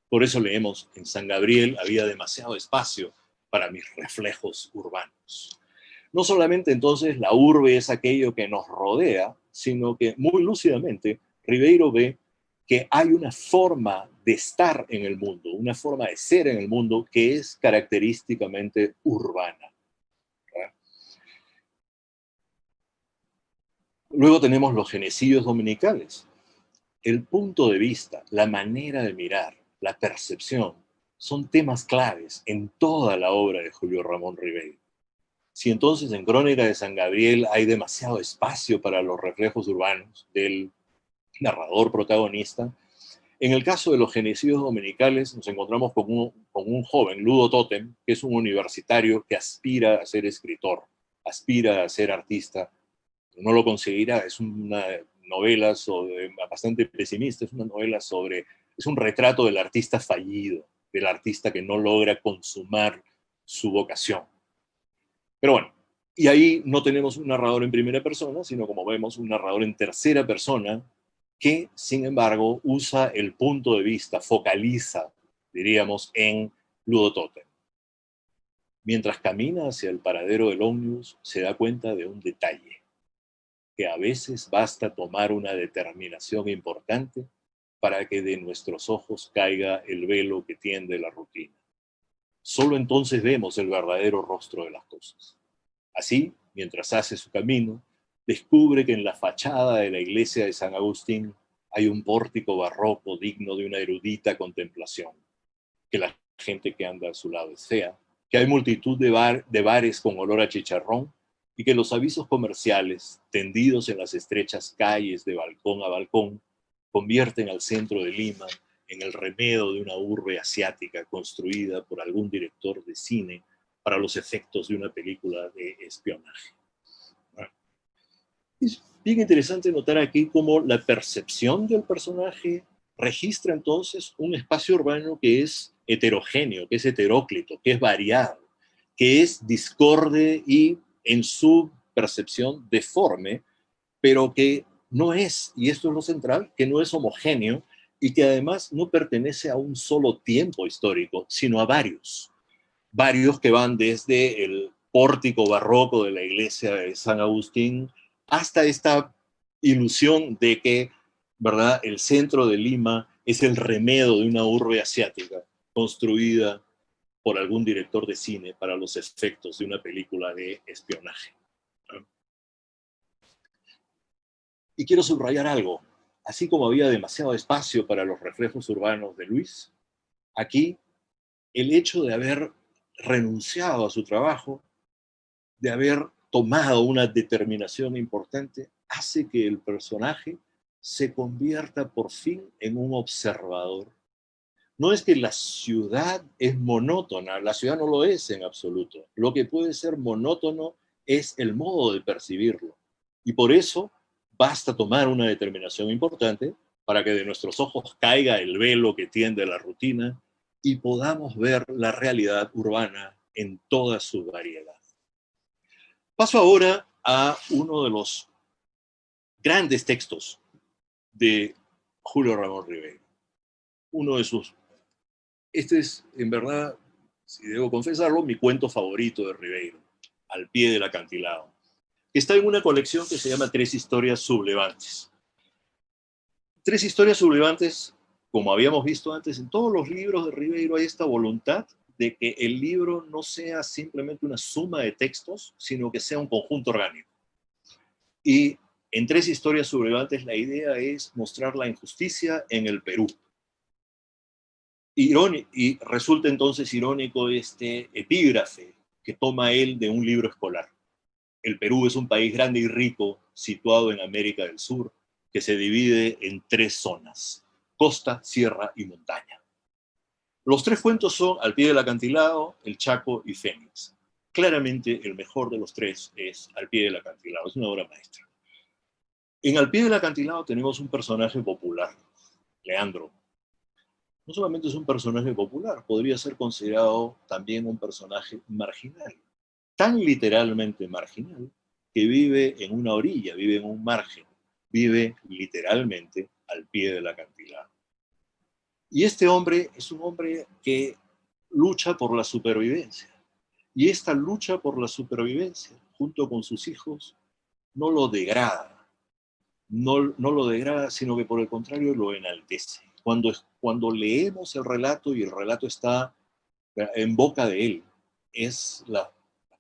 S2: Por eso leemos, en San Gabriel había demasiado espacio para mis reflejos urbanos. No solamente entonces la urbe es aquello que nos rodea, sino que muy lúcidamente Ribeiro ve que hay una forma de estar en el mundo, una forma de ser en el mundo que es característicamente urbana. ¿Verdad? Luego tenemos los genocidios dominicales. El punto de vista, la manera de mirar, la percepción, son temas claves en toda la obra de Julio Ramón Ribeiro. Si entonces en Crónica de San Gabriel hay demasiado espacio para los reflejos urbanos del narrador protagonista, en el caso de los genocidios dominicales nos encontramos con un joven, Ludo Totem, que es un universitario que aspira a ser escritor, aspira a ser artista, no lo conseguirá, es una novela bastante pesimista, es un retrato del artista fallido, del artista que no logra consumar su vocación. Pero bueno, y ahí no tenemos un narrador en primera persona, sino como vemos un narrador en tercera persona que, sin embargo, usa el punto de vista, focaliza, diríamos, en Ludo Totem. Mientras camina hacia el paradero del ómnibus, se da cuenta de un detalle, que a veces basta tomar una determinación importante para que de nuestros ojos caiga el velo que tiende la rutina. Solo entonces vemos el verdadero rostro de las cosas. Así, mientras hace su camino, descubre que en la fachada de la iglesia de San Agustín hay un pórtico barroco digno de una erudita contemplación, que la gente que anda a su lado es fea, que hay multitud de bares con olor a chicharrón y que los avisos comerciales, tendidos en las estrechas calles de balcón a balcón, convierten al centro de Lima en el remedo de una urbe asiática construida por algún director de cine para los efectos de una película de espionaje. Es bien interesante notar aquí cómo la percepción del personaje registra entonces un espacio urbano que es heterogéneo, que es heteróclito, que es variado, que es discorde y en su percepción deforme, pero que no es, y esto es lo central, que no es homogéneo y que además no pertenece a un solo tiempo histórico, sino a varios que van desde el pórtico barroco de la iglesia de San Agustín hasta esta ilusión de que, ¿verdad?, el centro de Lima es el remedo de una urbe asiática construida por algún director de cine para los efectos de una película de espionaje. Y quiero subrayar algo. Así como había demasiado espacio para los reflejos urbanos de Luis, aquí el hecho de haber renunciado a su trabajo, de haber tomado una determinación importante, hace que el personaje se convierta por fin en un observador. No es que la ciudad es monótona, la ciudad no lo es en absoluto. Lo que puede ser monótono es el modo de percibirlo. Y por eso basta tomar una determinación importante para que de nuestros ojos caiga el velo que tiende la rutina y podamos ver la realidad urbana en toda su variedad. Paso ahora a uno de los grandes textos de Julio Ramón Ribeiro. Uno de sus... Este es, en verdad, si debo confesarlo, mi cuento favorito de Ribeiro, Al pie del acantilado. Está en una colección que se llama Tres historias sublevantes. Tres historias sublevantes, como habíamos visto antes, en todos los libros de Ribeiro hay esta voluntad de que el libro no sea simplemente una suma de textos, sino que sea un conjunto orgánico. Y en Tres historias sublevantes la idea es mostrar la injusticia en el Perú. Y resulta entonces irónico este epígrafe que toma él de un libro escolar. El Perú es un país grande y rico situado en América del Sur, que se divide en tres zonas: costa, sierra y montaña. Los tres cuentos son Al pie del acantilado, El Chaco y Fénix. Claramente el mejor de los tres es Al pie del acantilado, es una obra maestra. En Al pie del acantilado tenemos un personaje popular, Leandro. no solamente es un personaje popular, podría ser considerado también un personaje marginal, tan literalmente marginal que vive en una orilla, vive en un margen, vive literalmente al pie del acantilado. Y este hombre es un hombre que lucha por la supervivencia. Y esta lucha por la supervivencia, junto con sus hijos, no lo degrada, no lo degrada, sino que por el contrario lo enaltece. Cuando leemos el relato y el relato está en boca de él, es la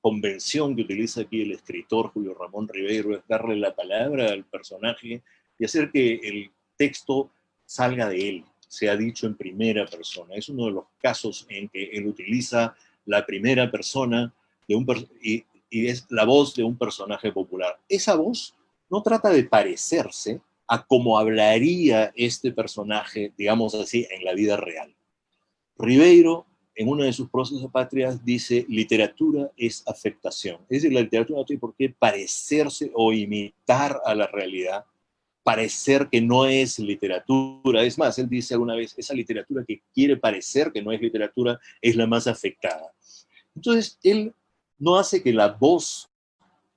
S2: convención que utiliza aquí el escritor Julio Ramón Ribeiro, es darle la palabra al personaje y hacer que el texto salga de él, sea dicho en primera persona. Es uno de los casos en que él utiliza la primera persona de y es la voz de un personaje popular. Esa voz no trata de parecerse a cómo hablaría este personaje, digamos así, en la vida real. Ribeiro, en una de sus prosas patrias, dice: literatura es afectación. Es decir, la literatura no tiene por qué parecerse o imitar a la realidad, parecer que no es literatura. Es más, él dice alguna vez: esa literatura que quiere parecer que no es literatura es la más afectada. Entonces, él no hace que la voz,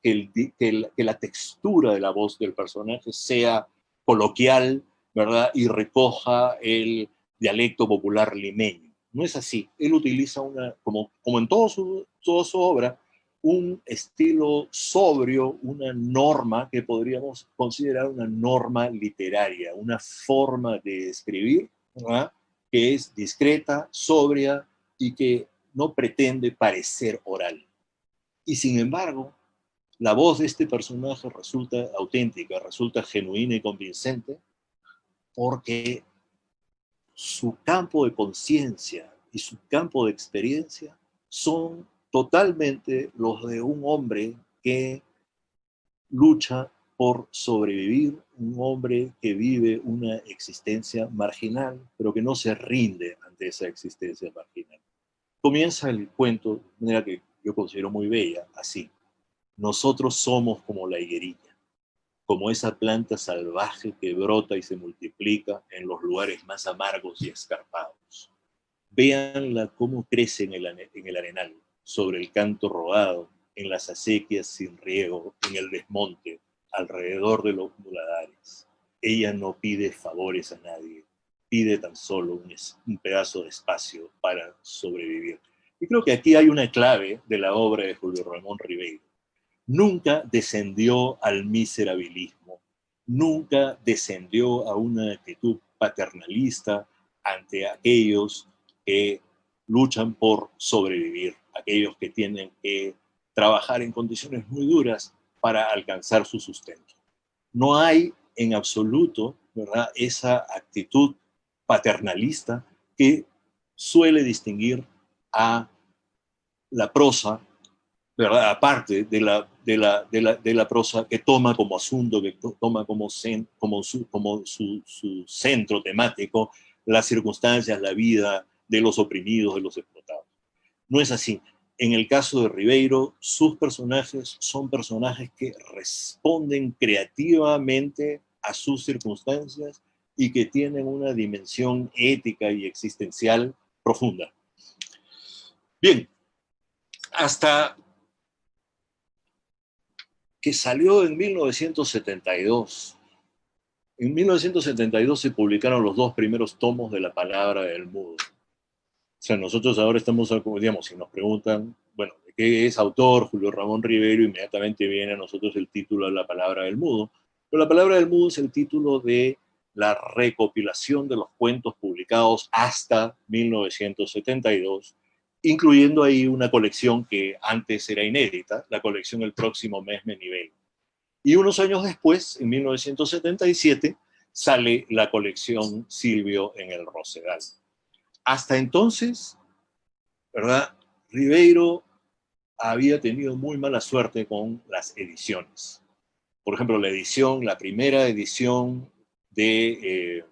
S2: que la textura de la voz del personaje sea coloquial, ¿verdad? Y recoja el dialecto popular limeño. No es así. Él utiliza como en toda su obra, un estilo sobrio, una norma que podríamos considerar una norma literaria, una forma de escribir, ¿verdad? Que es discreta, sobria y que no pretende parecer oral. Y sin embargo, la voz de este personaje resulta auténtica, resulta genuina y convincente, porque su campo de conciencia y su campo de experiencia son totalmente los de un hombre que lucha por sobrevivir, un hombre que vive una existencia marginal, pero que no se rinde ante esa existencia marginal. Comienza el cuento de manera que yo considero muy bella, así: nosotros somos como la higuerilla, como esa planta salvaje que brota y se multiplica en los lugares más amargos y escarpados. Véanla cómo crece en el arenal, sobre el canto rodado, en las acequias sin riego, en el desmonte, alrededor de los muladares. Ella no pide favores a nadie, pide tan solo un pedazo de espacio para sobrevivir. Y creo que aquí hay una clave de la obra de Julio Ramón Ribeiro. Nunca descendió al miserabilismo, nunca descendió a una actitud paternalista ante aquellos que luchan por sobrevivir, aquellos que tienen que trabajar en condiciones muy duras para alcanzar su sustento. No hay en absoluto, ¿verdad?, esa actitud paternalista que suele distinguir a la prosa, ¿verdad? Aparte de la prosa que toma como asunto, que toma como su centro temático las circunstancias, la vida de los oprimidos, de los explotados. No es así. En el caso de Ribeiro, sus personajes son personajes que responden creativamente a sus circunstancias y que tienen una dimensión ética y existencial profunda. Bien, hasta que salió en 1972. En 1972 se publicaron los dos primeros tomos de La Palabra del Mudo. O sea, nosotros ahora estamos, digamos, si nos preguntan, bueno, ¿de qué es autor Julio Ramón Ribeiro? Inmediatamente viene a nosotros el título de La Palabra del Mudo. Pero La Palabra del Mudo es el título de la recopilación de los cuentos publicados hasta 1972, incluyendo ahí una colección que antes era inédita, la colección El Próximo Mes Me Nivelo. Y unos años después, en 1977, sale la colección Silvio en el Rosedal. Hasta entonces, ¿verdad?, Ribeiro había tenido muy mala suerte con las ediciones. Por ejemplo, la primera edición de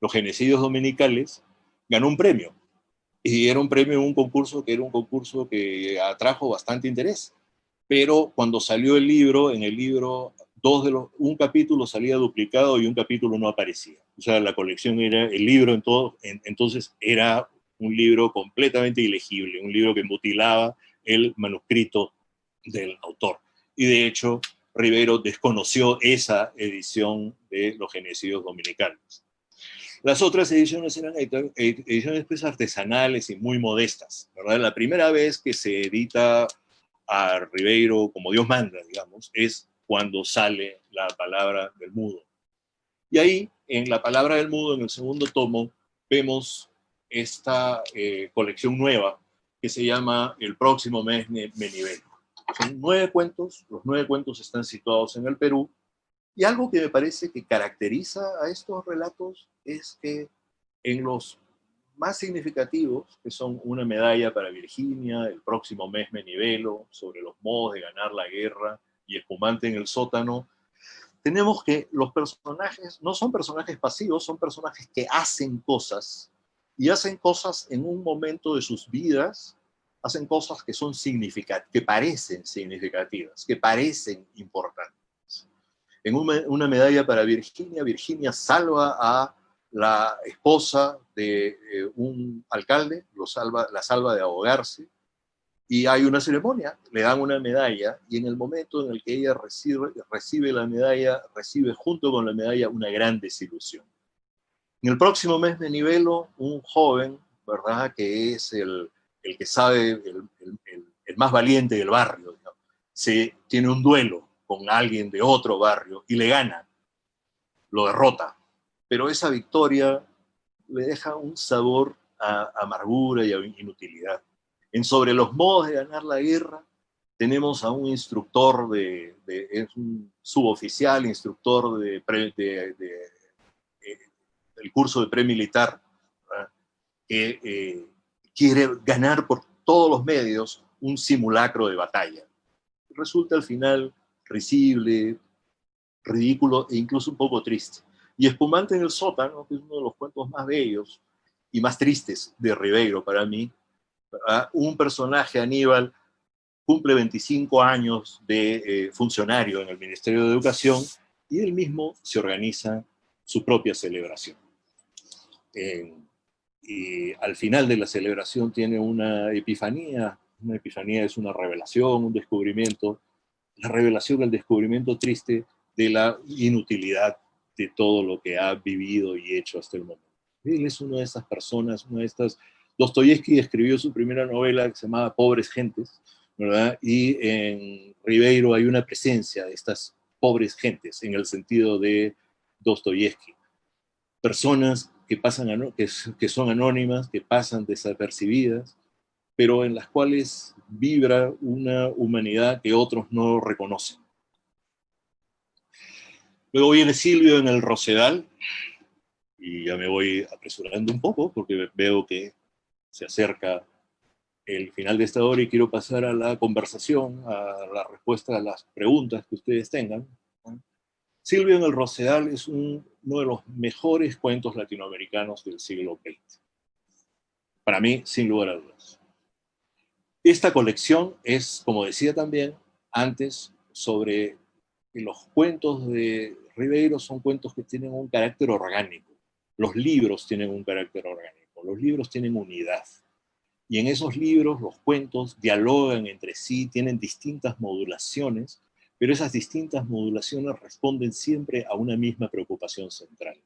S2: Los Genocidios Dominicales ganó un premio. Y era un premio en un concurso que atrajo bastante interés. Pero cuando salió el libro, en el libro un capítulo salía duplicado y un capítulo no aparecía. O sea, la colección era, el libro entonces era un libro completamente ilegible, un libro que mutilaba el manuscrito del autor. Y de hecho, Ribeiro desconoció esa edición de Los Genocidios Dominicanos. Las otras ediciones eran ediciones pues, artesanales y muy modestas, ¿verdad? La primera vez que se edita a Ribeiro como Dios manda, digamos, es cuando sale La Palabra del Mudo. Y ahí, en La Palabra del Mudo, en el segundo tomo, vemos esta colección nueva que se llama El próximo mes me nivelo. Son 9 cuentos, los 9 cuentos están situados en el Perú, y algo que me parece que caracteriza a estos relatos es que en los más significativos, que son Una medalla para Virginia, El próximo mes me nivelo, Sobre los modos de ganar la guerra y Espumante en el sótano, tenemos que los personajes no son personajes pasivos, son personajes que hacen cosas, y hacen cosas en un momento de sus vidas, hacen cosas que son que parecen significativas, que parecen importantes. En una medalla para Virginia, Virginia salva a la esposa de un alcalde, la salva de ahogarse, y hay una ceremonia, le dan una medalla, y en el momento en el que ella recibe la medalla, recibe junto con la medalla una gran desilusión. En el próximo mes de nivelo, un joven, ¿verdad?, que es el que sabe, el más valiente del barrio, ¿no?, tiene un duelo con alguien de otro barrio y le gana, lo derrota, pero esa victoria le deja un sabor a amargura y a inutilidad. En Sobre los modos de ganar la guerra, tenemos a un instructor, es un suboficial, instructor del curso de premilitar, ¿verdad?, que quiere ganar por todos los medios un simulacro de batalla. Resulta al final risible, ridículo e incluso un poco triste. Y Espumante en el sótano, que es uno de los cuentos más bellos y más tristes de Ribeiro para mí, ¿verdad?, un personaje, Aníbal, cumple 25 años de funcionario en el Ministerio de Educación, y él mismo se organiza su propia celebración. Y al final de la celebración tiene una epifanía es una revelación, un descubrimiento, la revelación, el descubrimiento triste de la inutilidad de todo lo que ha vivido y hecho hasta el momento. Él es una de esas personas, una de estas... Dostoyevsky escribió su primera novela que se llamaba Pobres Gentes, ¿verdad? Y en Ribeiro hay una presencia de estas pobres gentes en el sentido de Dostoyevsky. Personas que son anónimas, que pasan desapercibidas, pero en las cuales vibra una humanidad que otros no reconocen. Luego viene Silvio en El Rosedal, y ya me voy apresurando un poco porque veo que se acerca el final de esta hora y quiero pasar a la conversación, a la respuesta a las preguntas que ustedes tengan. Silvio en El Rosedal es uno de los mejores cuentos latinoamericanos del siglo XX. Para mí, sin lugar a dudas. Esta colección es, como decía también antes, sobre los cuentos de Ribeiro son cuentos que tienen un carácter orgánico. Los libros tienen un carácter orgánico. Los libros tienen unidad. Y en esos libros los cuentos dialogan entre sí, tienen distintas modulaciones, pero esas distintas modulaciones responden siempre a una misma preocupación central.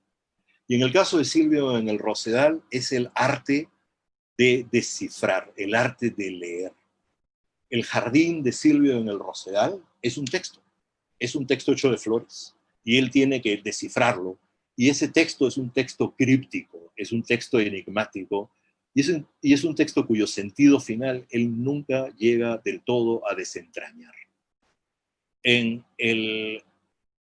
S2: Y en el caso de Silvio en El Rosedal es el arte de descifrar, el arte de leer. El jardín de Silvio en El Rosedal es un texto hecho de flores, y él tiene que descifrarlo, y ese texto es un texto críptico, es un texto enigmático, y es un texto cuyo sentido final él nunca llega del todo a desentrañar.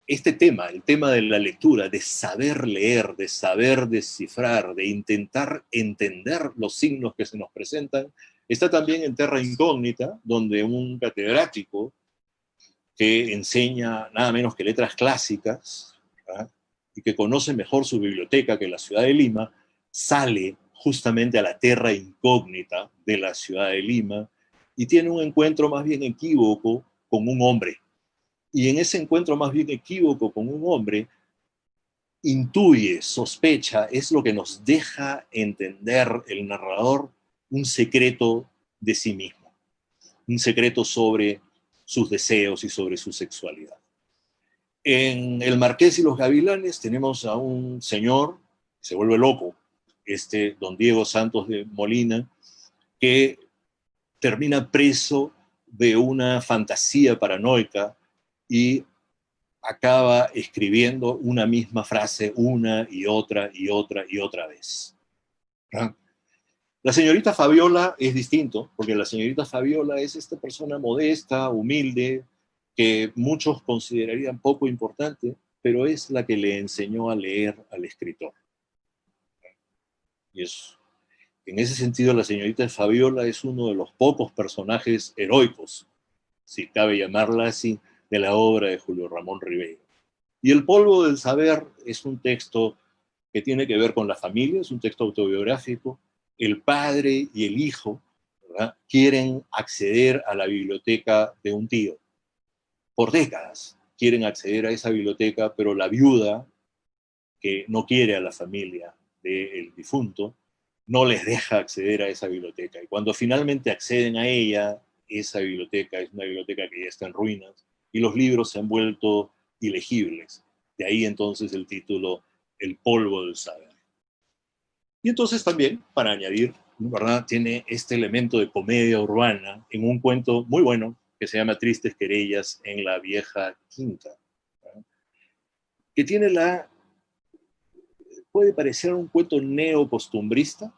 S2: Este tema, el tema de la lectura, de saber leer, de saber descifrar, de intentar entender los signos que se nos presentan, está también en Terra Incógnita, donde un catedrático que enseña nada menos que letras clásicas, ¿verdad?, y que conoce mejor su biblioteca que la ciudad de Lima, sale justamente a la terra incógnita de la ciudad de Lima y tiene un encuentro más bien equívoco con un hombre. y en ese encuentro más bien equívoco con un hombre, intuye, sospecha, es lo que nos deja entender el narrador un secreto de sí mismo, un secreto sobre sus deseos y sobre su sexualidad. En El Marqués y los Gavilanes tenemos a un señor, que se vuelve loco, don Diego Santos de Molina, que termina preso de una fantasía paranoica y acaba escribiendo una misma frase una y otra y otra y otra vez. ¿Ah? La señorita Fabiola es distinto, porque la señorita Fabiola es esta persona modesta, humilde, que muchos considerarían poco importante, pero es la que le enseñó a leer al escritor. Y es, en ese sentido, la señorita Fabiola es uno de los pocos personajes heroicos, si cabe llamarla así, de la obra de Julio Ramón Ribeiro. Y El polvo del saber es un texto que tiene que ver con la familia, es un texto autobiográfico. El padre y el hijo, ¿verdad?, quieren acceder a la biblioteca de un tío. Por décadas quieren acceder a esa biblioteca, pero la viuda, que no quiere a la familia del difunto, no les deja acceder a esa biblioteca. Y cuando finalmente acceden a ella, esa biblioteca es una biblioteca que ya está en ruinas y los libros se han vuelto ilegibles. De ahí entonces el título El polvo del saber. Y entonces también, para añadir, ¿verdad?, tiene este elemento de comedia urbana en un cuento muy bueno que se llama Tristes querellas en la vieja quinta, ¿verdad?, que tiene puede parecer un cuento neocostumbrista,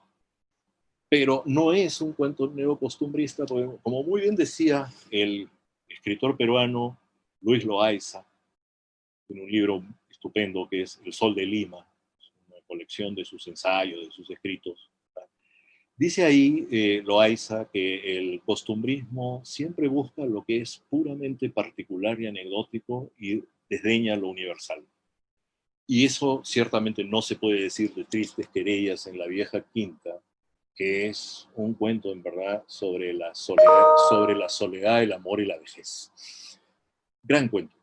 S2: pero no es un cuento neocostumbrista, porque, como muy bien decía el escritor peruano Luis Loaiza, en un libro estupendo que es El Sol de Lima, una colección de sus ensayos, de sus escritos, ¿verdad?, dice ahí Loaiza que el costumbrismo siempre busca lo que es puramente particular y anecdótico y desdeña lo universal. Y eso ciertamente no se puede decir de Tristes querellas en la vieja quinta, que es un cuento en verdad sobre la soledad, el amor y la vejez. Gran cuento.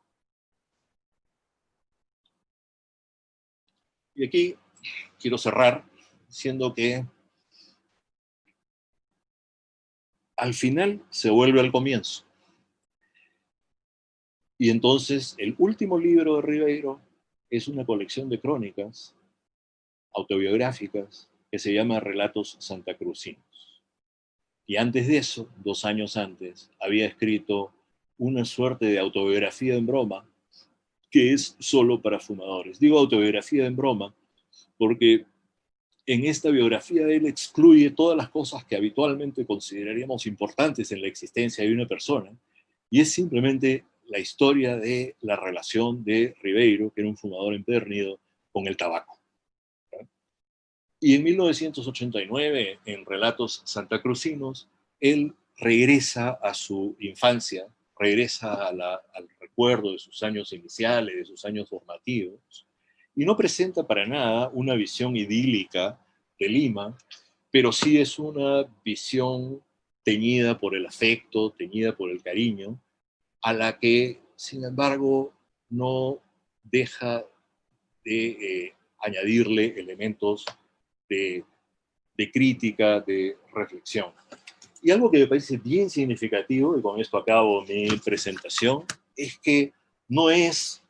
S2: Y aquí quiero cerrar diciendo que al final se vuelve al comienzo. Y entonces el último libro de Ribeiro es una colección de crónicas autobiográficas que se llama Relatos santacrucinos. Y antes de eso, 2 años antes, había escrito una suerte de autobiografía en broma que es solo para fumadores. Digo autobiografía en broma porque en esta biografía él excluye todas las cosas que habitualmente consideraríamos importantes en la existencia de una persona, y es simplemente la historia de la relación de Ribeiro, que era un fumador empedernido, con el tabaco. Y en 1989, en Relatos santacrucinos, él regresa a su infancia, regresa al recuerdo de sus años iniciales, de sus años formativos, y no presenta para nada una visión idílica de Lima, pero sí es una visión teñida por el afecto, teñida por el cariño, a la que, sin embargo, no deja de añadirle elementos de, de crítica, de reflexión. Y algo que me parece bien significativo, y con esto acabo mi presentación, es que no es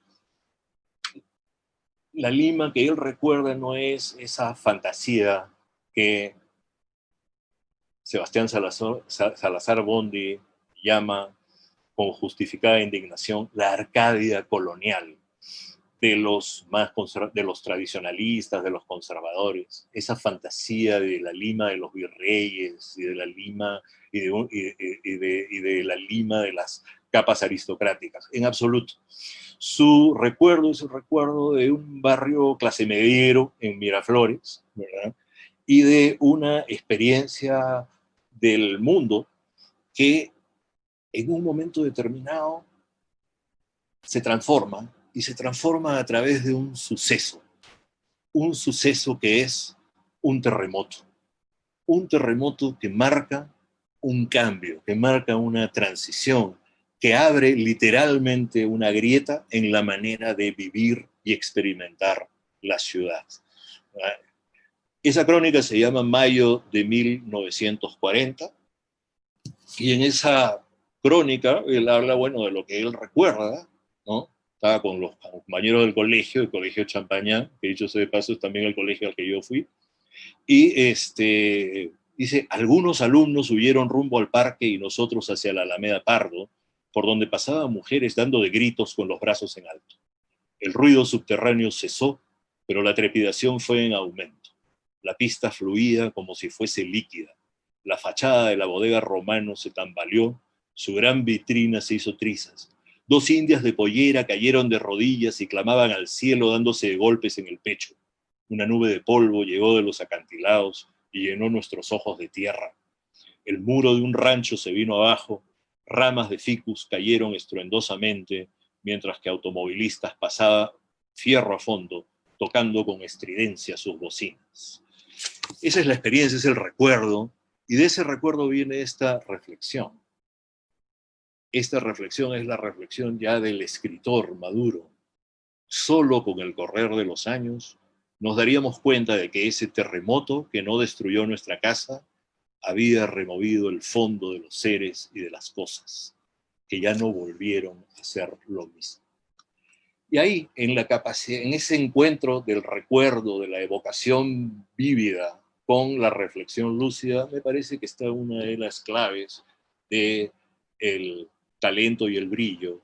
S2: la Lima que él recuerda, no es esa fantasía que Sebastián Salazar Bondi llama con justificada indignación la Arcadia colonial de los tradicionalistas, de los conservadores, esa fantasía de la Lima de los virreyes y de la Lima y de la Lima de las capas aristocráticas, en absoluto. Su recuerdo es el recuerdo de un barrio clase mediero en Miraflores, ¿verdad?, y de una experiencia del mundo que en un momento determinado se transforma, y se transforma a través de un suceso que es un terremoto que marca un cambio, que marca una transición, que abre literalmente una grieta en la manera de vivir y experimentar la ciudad. Esa crónica se llama Mayo de 1940, y en esa crónica él habla, bueno, de lo que él recuerda, ¿no? Estaba con los compañeros del colegio, el colegio Champañá, que dicho sea de paso es también el colegio al que yo fui, y dice, algunos alumnos huyeron rumbo al parque y nosotros hacia la Alameda Pardo, por donde pasaban mujeres dando de gritos con los brazos en alto. El ruido subterráneo cesó, pero la trepidación fue en aumento. La pista fluía como si fuese líquida. La fachada de la bodega Romano se tambaleó, su gran vitrina se hizo trizas. Dos indias de pollera cayeron de rodillas y clamaban al cielo dándose de golpes en el pecho. Una nube de polvo llegó de los acantilados y llenó nuestros ojos de tierra. El muro de un rancho se vino abajo, ramas de ficus cayeron estruendosamente, mientras que automovilistas pasaban fierro a fondo, tocando con estridencia sus bocinas. Esa es la experiencia, es el recuerdo, y de ese recuerdo viene esta reflexión. Esta reflexión es la reflexión ya del escritor maduro. Solo con el correr de los años nos daríamos cuenta de que ese terremoto que no destruyó nuestra casa había removido el fondo de los seres y de las cosas, que ya no volvieron a ser lo mismo. Y ahí, en la capacidad, en ese encuentro del recuerdo, de la evocación vívida con la reflexión lúcida, me parece que está una de las claves del talento y el brillo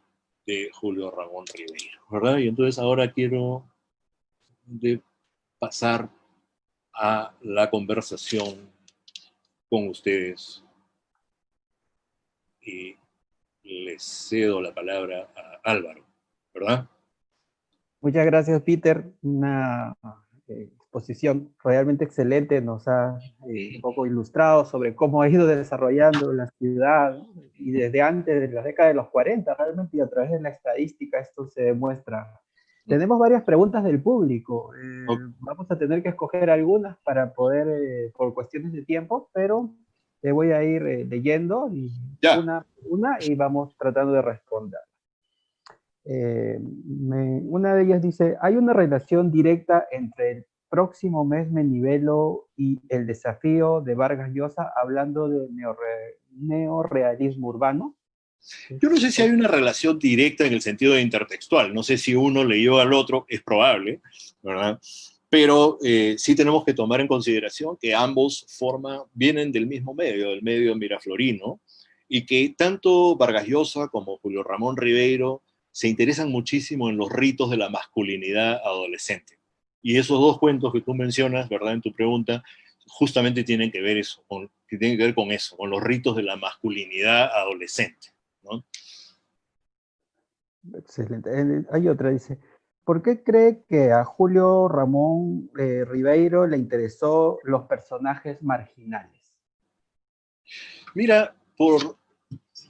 S2: de Julio Ramón Ribeiro, ¿verdad? Y entonces ahora quiero pasar a la conversación con ustedes y les cedo la palabra a Álvaro, ¿verdad?
S1: Muchas gracias, Peter. Una exposición realmente excelente. Nos ha un poco ilustrado sobre cómo ha ido desarrollando la ciudad, ¿no? Y desde antes de la década de los 40, realmente, y a través de la estadística esto se demuestra. Tenemos varias preguntas del público. Vamos a tener que escoger algunas para poder, por cuestiones de tiempo, pero te voy a ir leyendo y una y vamos tratando de responder. Una de ellas dice, ¿hay una relación directa entre el próximo mes me nivelo y el desafío de Vargas Llosa hablando de neorrealismo urbano?
S2: Yo no sé si hay una relación directa en el sentido de intertextual, no sé si uno leyó al otro, es probable, ¿verdad? Pero sí tenemos que tomar en consideración que ambos vienen del mismo medio, del medio miraflorino, y que tanto Vargas Llosa como Julio Ramón Ribeiro se interesan muchísimo en los ritos de la masculinidad adolescente. Y esos dos cuentos que tú mencionas, ¿verdad?, en tu pregunta, justamente tienen que ver con eso, con los ritos de la masculinidad adolescente, ¿no?
S1: Excelente. Hay otra, dice, ¿por qué cree que a Julio Ramón Ribeiro le interesó los personajes marginales?
S2: Mira,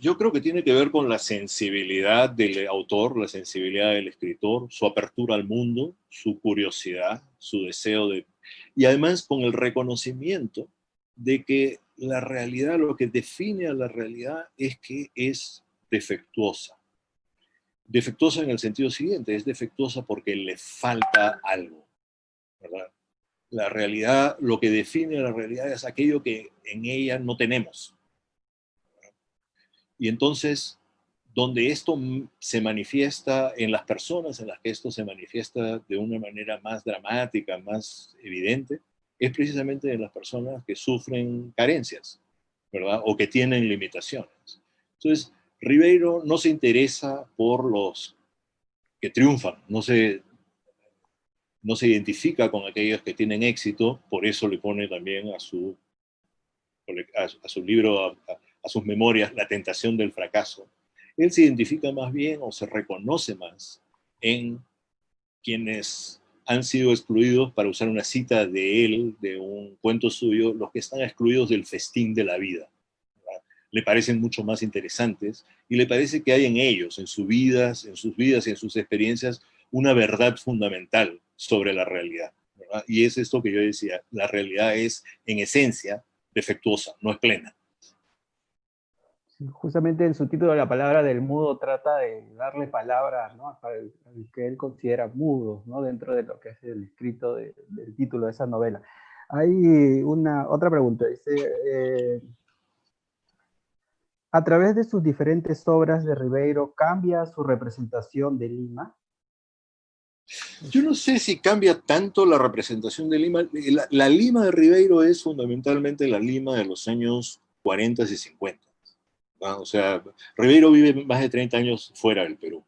S2: yo creo que tiene que ver con la sensibilidad del autor, la sensibilidad del escritor, su apertura al mundo, su curiosidad, su deseo de... Y además con el reconocimiento de que la realidad, lo que define a la realidad es que es defectuosa. Defectuosa en el sentido siguiente, es defectuosa porque le falta algo, ¿verdad? La realidad, lo que define a la realidad es aquello que en ella no tenemos. Y entonces, donde esto se manifiesta en las personas, en las que esto se manifiesta de una manera más dramática, más evidente, es precisamente en las personas que sufren carencias, ¿verdad? O que tienen limitaciones. Entonces, Ribeiro no se interesa por los que triunfan, no se identifica con aquellos que tienen éxito, por eso le pone también a su libro, a sus memorias, La tentación del fracaso. Él se identifica más bien o se reconoce más en quienes han sido excluidos, para usar una cita de él, de un cuento suyo, los que están excluidos del festín de la vida. ¿Verdad? Le parecen mucho más interesantes y le parece que hay en ellos, en sus vidas y en sus experiencias, una verdad fundamental sobre la realidad, ¿verdad? Y es esto que yo decía, la realidad es en esencia defectuosa, no es plena.
S1: Justamente en su título, La palabra del mudo trata de darle palabra, ¿no?, al que él considera mudo, ¿no?, dentro de lo que es el escrito del título de esa novela. Hay otra pregunta, dice, a través de sus diferentes obras de Ribeiro, ¿cambia su representación de Lima?
S2: Yo no sé si cambia tanto la representación de Lima. La Lima de Ribeiro es fundamentalmente la Lima de los años 40 y 50. ¿No? O sea, Ribeiro vive más de 30 años fuera del Perú,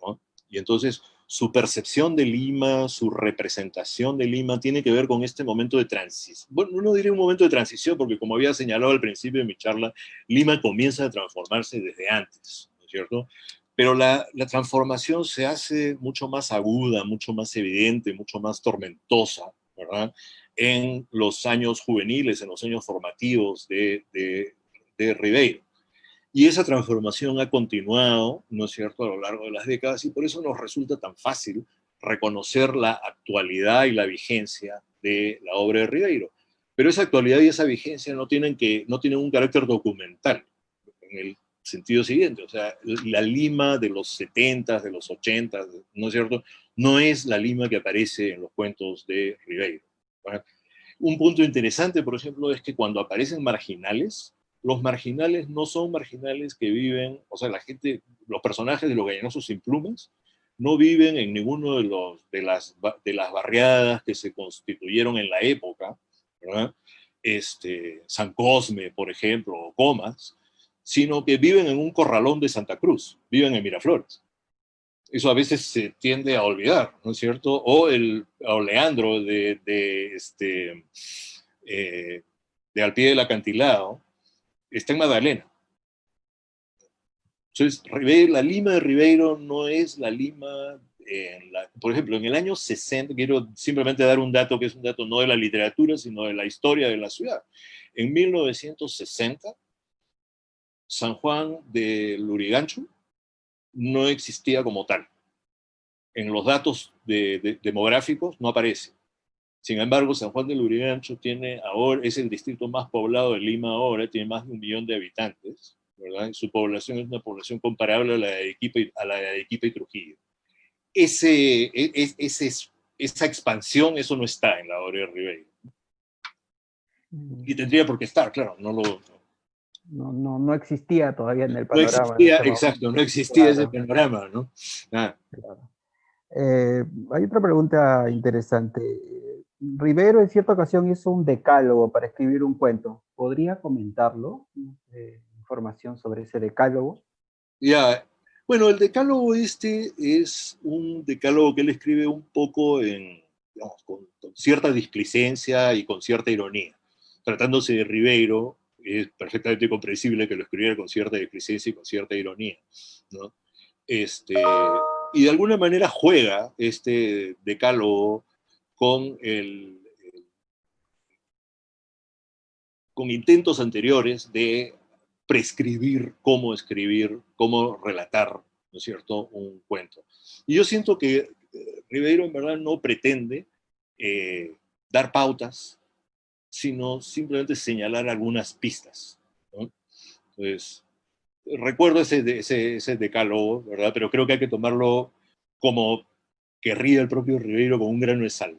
S2: ¿no? Y entonces su percepción de Lima, su representación de Lima tiene que ver con este momento de transición. Bueno, no diría un momento de transición, porque como había señalado al principio de mi charla, Lima comienza a transformarse desde antes, ¿no es cierto? Pero la transformación se hace mucho más aguda, mucho más evidente, mucho más tormentosa, ¿verdad? En los años juveniles, en los años formativos de Ribeiro. Y esa transformación ha continuado, ¿no es cierto?, a lo largo de las décadas, y por eso nos resulta tan fácil reconocer la actualidad y la vigencia de la obra de Ribeiro. Pero esa actualidad y esa vigencia no tienen un carácter documental, en el sentido siguiente, o sea, la Lima de los 70, de los 80, ¿no es cierto?, no es la Lima que aparece en los cuentos de Ribeiro. ¿Verdad? Un punto interesante, por ejemplo, es que cuando aparecen marginales, los marginales no son marginales que viven, o sea, la gente, los personajes de Los Gallinosos Sin Plumas no viven en ninguno de las barriadas que se constituyeron en la época, ¿verdad? San Cosme, por ejemplo, o Comas, sino que viven en un corralón de Santa Cruz, viven en Miraflores. Eso a veces se tiende a olvidar, ¿no es cierto? O Leandro de Al pie del acantilado, está en Magdalena. Entonces, la Lima de Ribeiro no es la Lima, por ejemplo, en el año 60, quiero simplemente dar un dato que es un dato no de la literatura, sino de la historia de la ciudad. En 1960, San Juan de Lurigancho no existía como tal. En los datos demográficos no aparece. Sin embargo, San Juan de Lurigancho es el distrito más poblado de Lima ahora, tiene más de 1 millón de habitantes, ¿verdad? Su población es una población comparable a la de Arequipa y Trujillo. Esa expansión, eso no está en la obra de Ribeiro. Y tendría por qué estar, claro,
S1: No existía todavía en el
S2: no
S1: panorama en
S2: existía,
S1: ese momento.
S2: exacto, no existía ese
S1: Claro,
S2: panorama, ¿no? Ah.
S1: claro. Hay otra pregunta interesante. Rivero en cierta ocasión hizo un decálogo para escribir un cuento. ¿Podría comentarlo? Información sobre ese decálogo.
S2: Ya, bueno, el decálogo es un decálogo que él escribe un poco digamos, con cierta displicencia y con cierta ironía. Tratándose de Ribeiro, es perfectamente comprensible que lo escribiera con cierta displicencia y con cierta ironía, ¿no? Y de alguna manera juega este decálogo con con intentos anteriores de prescribir cómo escribir, cómo relatar, ¿no es cierto?, un cuento. Y yo siento que Ribeiro en verdad no pretende dar pautas, sino simplemente señalar algunas pistas, ¿no? Entonces, recuerdo ese decálogo, ¿verdad? Pero creo que hay que tomarlo como querría el propio Ribeiro con un grano de sal.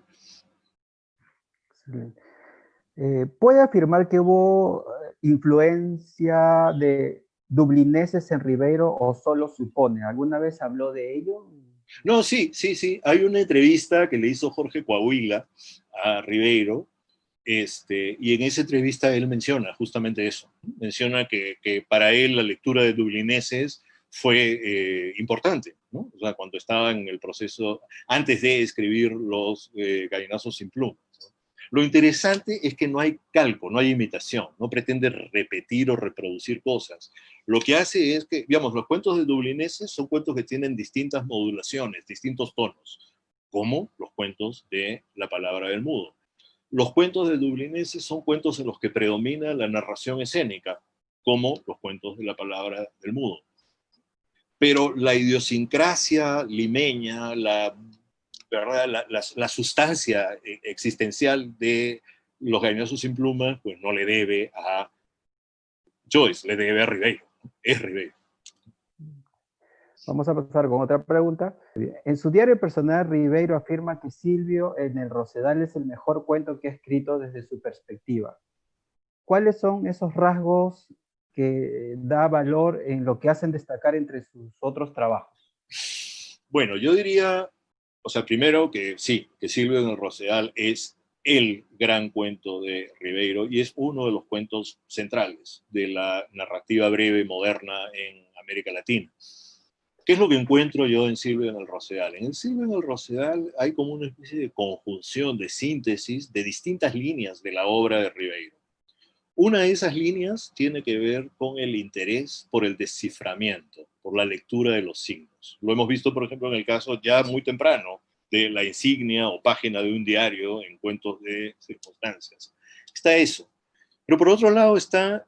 S1: Excelente. ¿Puede afirmar que hubo influencia de dublineses en Ribeiro o solo supone? ¿Alguna vez habló de ello?
S2: No, sí, sí, sí. Hay una entrevista que le hizo Jorge Coahuila a Ribeiro, y en esa entrevista él menciona justamente eso. Menciona que para él la lectura de dublineses fue importante, ¿no? O sea, cuando estaba en el proceso, antes de escribir los Gallinazos sin plumas, ¿no? Lo interesante es que no hay calco, no hay imitación, no pretende repetir o reproducir cosas. Lo que hace es que, digamos, los cuentos de dublineses son cuentos que tienen distintas modulaciones, distintos tonos, como los cuentos de La palabra del mudo. Los cuentos de dublineses son cuentos en los que predomina la narración escénica, como los cuentos de La palabra del mudo. Pero la idiosincrasia limeña, ¿verdad? La sustancia existencial de Los Gallinazos sin plumas, pues no le debe a Joyce, le debe a Ribeiro. es Ribeiro.
S1: Vamos a pasar con otra pregunta. En su diario personal, Ribeiro afirma que Silvio en el Rosedal es el mejor cuento que ha escrito desde su perspectiva. ¿Cuáles son esos rasgos que da valor en lo que hacen destacar entre sus otros trabajos?
S2: Bueno, yo diría, o sea, primero que sí, que Silvio en el Rosedal es el gran cuento de Ribeiro y es uno de los cuentos centrales de la narrativa breve moderna en América Latina. ¿Qué es lo que encuentro yo en Silvio en el Rosedal? En el Silvio en el Rosedal hay como una especie de conjunción, de síntesis de distintas líneas de la obra de Ribeiro. Una de esas líneas tiene que ver con el interés por el desciframiento, por la lectura de los signos. Lo hemos visto, por ejemplo, en el caso ya muy temprano de la insignia o página de un diario en cuentos de circunstancias. Está eso. Pero por otro lado está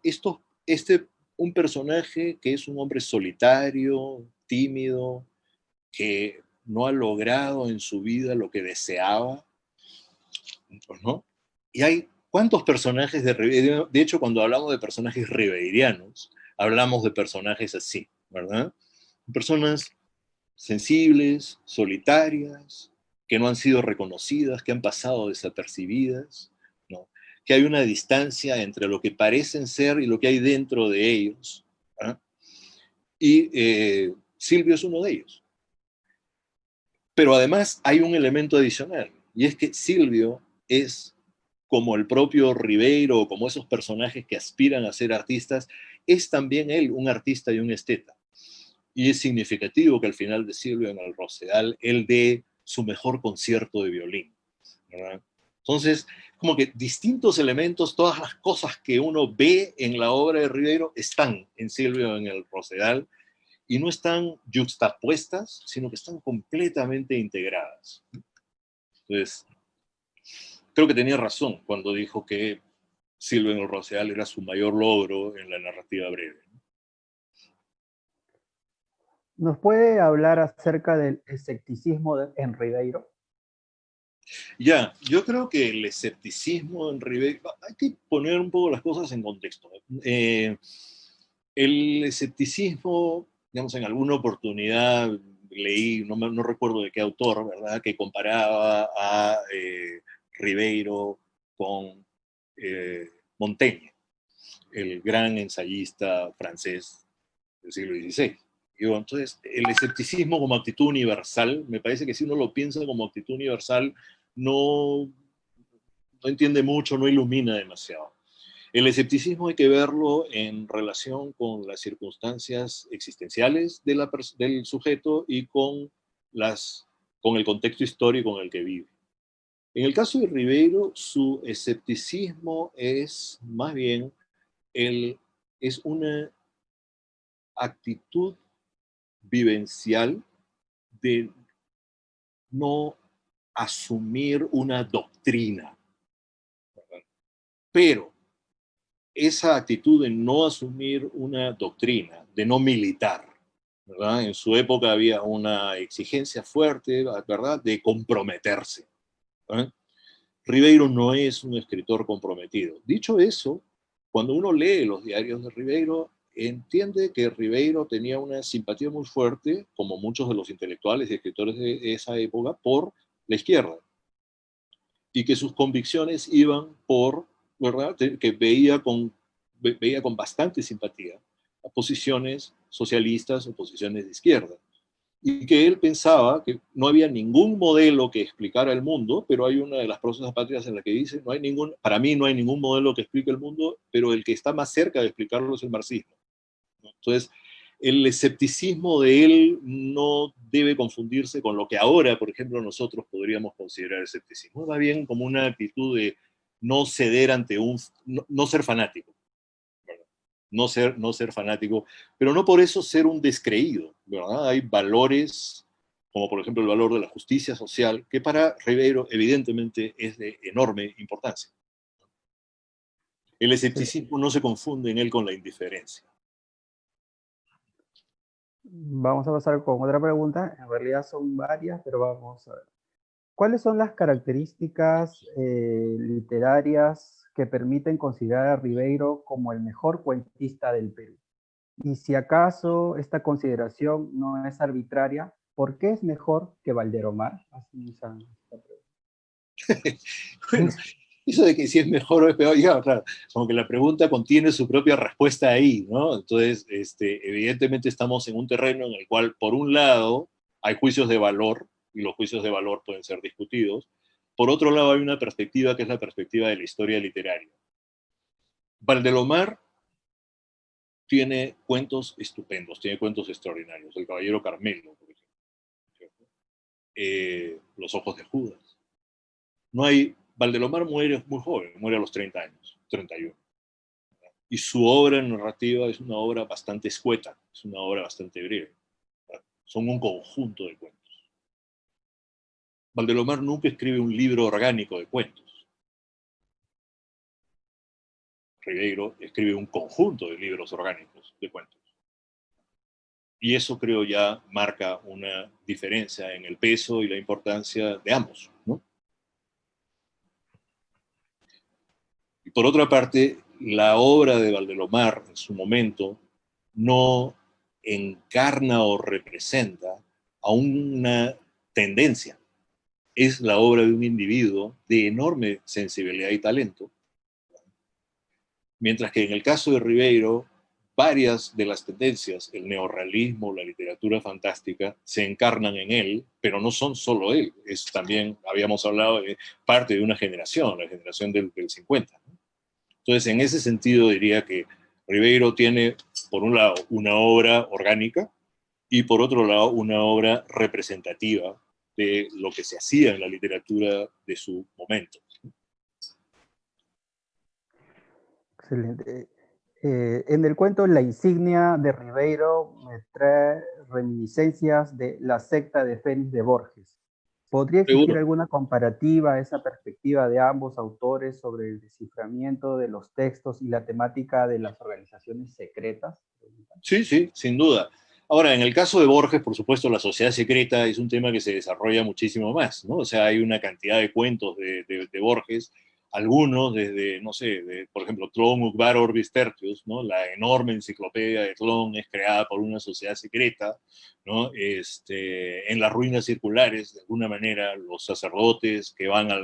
S2: un personaje que es un hombre solitario, tímido, que no ha logrado en su vida lo que deseaba, ¿no? Y hay cuántos personajes de Ribeiro, de hecho cuando hablamos de personajes ribeirianos, hablamos de personajes así, ¿verdad? Personas sensibles, solitarias, que no han sido reconocidas, que han pasado desapercibidas, ¿no? Que hay una distancia entre lo que parecen ser y lo que hay dentro de ellos, ¿verdad? Y Silvio es uno de ellos. Pero además hay un elemento adicional, y es que Silvio es como el propio Ribeiro, como esos personajes que aspiran a ser artistas, es también él un artista y un esteta. Y es significativo que al final de Silvio en el Rosedal, él dé su mejor concierto de violín, ¿verdad? Entonces, como que distintos elementos, todas las cosas que uno ve en la obra de Ribeiro están en Silvio en el Rosedal y no están juxtapuestas, sino que están completamente integradas. Entonces, creo que tenía razón cuando dijo que Silvio en el Rosedal era su mayor logro en la narrativa breve.
S1: ¿Nos puede hablar acerca del escepticismo en Ribeiro?
S2: Ya, yo creo que el escepticismo en Ribeiro, hay que poner un poco las cosas en contexto. El escepticismo, digamos, en alguna oportunidad leí, no recuerdo de qué autor, ¿verdad?, que comparaba a Ribeiro con Montaigne, el gran ensayista francés del siglo XVI. Digo, entonces, el escepticismo como actitud universal, me parece que si uno lo piensa como actitud universal, no, no entiende mucho, no ilumina demasiado. El escepticismo hay que verlo en relación con las circunstancias existenciales del sujeto y con el contexto histórico en el que vive. En el caso de Ribeiro, su escepticismo es más bien es una actitud vivencial de no asumir una doctrina, ¿verdad? Pero esa actitud de no asumir una doctrina, de no militar, ¿verdad? En su época había una exigencia fuerte, ¿verdad?, de comprometerse, ¿verdad? Ribeiro no es un escritor comprometido. Dicho eso, cuando uno lee los diarios de Ribeiro, entiende que Ribeiro tenía una simpatía muy fuerte, como muchos de los intelectuales y escritores de esa época, por la izquierda, y que sus convicciones iban por, ¿verdad?, que veía con bastante simpatía a posiciones socialistas o posiciones de izquierda, y que él pensaba que no había ningún modelo que explicara el mundo, pero hay una de las próximas patrias en la que dice, para mí no hay ningún modelo que explique el mundo, pero el que está más cerca de explicarlo es el marxismo. Entonces, el escepticismo de él no debe confundirse con lo que ahora, por ejemplo, nosotros podríamos considerar escepticismo. Va bien como una actitud de no ceder ante no ser fanático, ¿verdad? No ser fanático, pero no por eso ser un descreído, ¿verdad? Hay valores, como por ejemplo el valor de la justicia social, que para Ribeiro evidentemente es de enorme importancia. El
S1: Sí.
S2: escepticismo no se confunde en él con la indiferencia.
S1: Vamos a pasar con otra pregunta. En realidad son varias, pero vamos a ver. ¿Cuáles son las características literarias que permiten considerar a Ribeiro como el mejor cuentista del Perú? Y si acaso esta consideración no es arbitraria, ¿por qué es mejor que Valdelomar? Así esa pregunta.
S2: Bueno, eso de que si es mejor o es peor, ya, claro, como que la pregunta contiene su propia respuesta ahí, ¿no? Entonces, evidentemente estamos en un terreno en el cual, por un lado, hay juicios de valor, y los juicios de valor pueden ser discutidos. Por otro lado, hay una perspectiva que es la perspectiva de la historia literaria. Valdelomar tiene cuentos estupendos, tiene cuentos extraordinarios. El Caballero Carmelo, por ejemplo. ¿Cierto? Los Ojos de Judas. No hay, Valdelomar muere muy joven, muere a los 30 años, 31. Y su obra narrativa es una obra bastante escueta, es una obra bastante breve. Son un conjunto de cuentos. Valdelomar nunca escribe un libro orgánico de cuentos. Ribeiro escribe un conjunto de libros orgánicos de cuentos. Y eso creo ya marca una diferencia en el peso y la importancia de ambos, ¿no? Y por otra parte, la obra de Valdelomar en su momento no encarna o representa a una tendencia. Es la obra de un individuo de enorme sensibilidad y talento, mientras que en el caso de Ribeiro, varias de las tendencias, el neorrealismo, la literatura fantástica, se encarnan en él, pero no son solo él, es también, habíamos hablado de parte de una generación, la generación del 50. Entonces, en ese sentido diría que Ribeiro tiene, por un lado, una obra orgánica y por otro lado, una obra representativa de lo que se hacía en la literatura de su momento.
S1: Excelente. En el cuento La insignia de Ribeiro me trae reminiscencias de La secta de Fénix de Borges. ¿Podría existir
S2: Seguro.
S1: alguna comparativa a esa perspectiva de ambos autores sobre el desciframiento de los textos y la temática de las organizaciones secretas?
S2: Sí, sí, sin duda. Ahora, en el caso de Borges, por supuesto, la sociedad secreta es un tema que se desarrolla muchísimo más, ¿no? O sea, hay una cantidad de cuentos de Borges, algunos desde, no sé, por ejemplo, Tlön Uqbar Orbis Tertius, ¿no? La enorme enciclopedia de Tlön es creada por una sociedad secreta, ¿no? En las ruinas circulares, de alguna manera, los sacerdotes que van a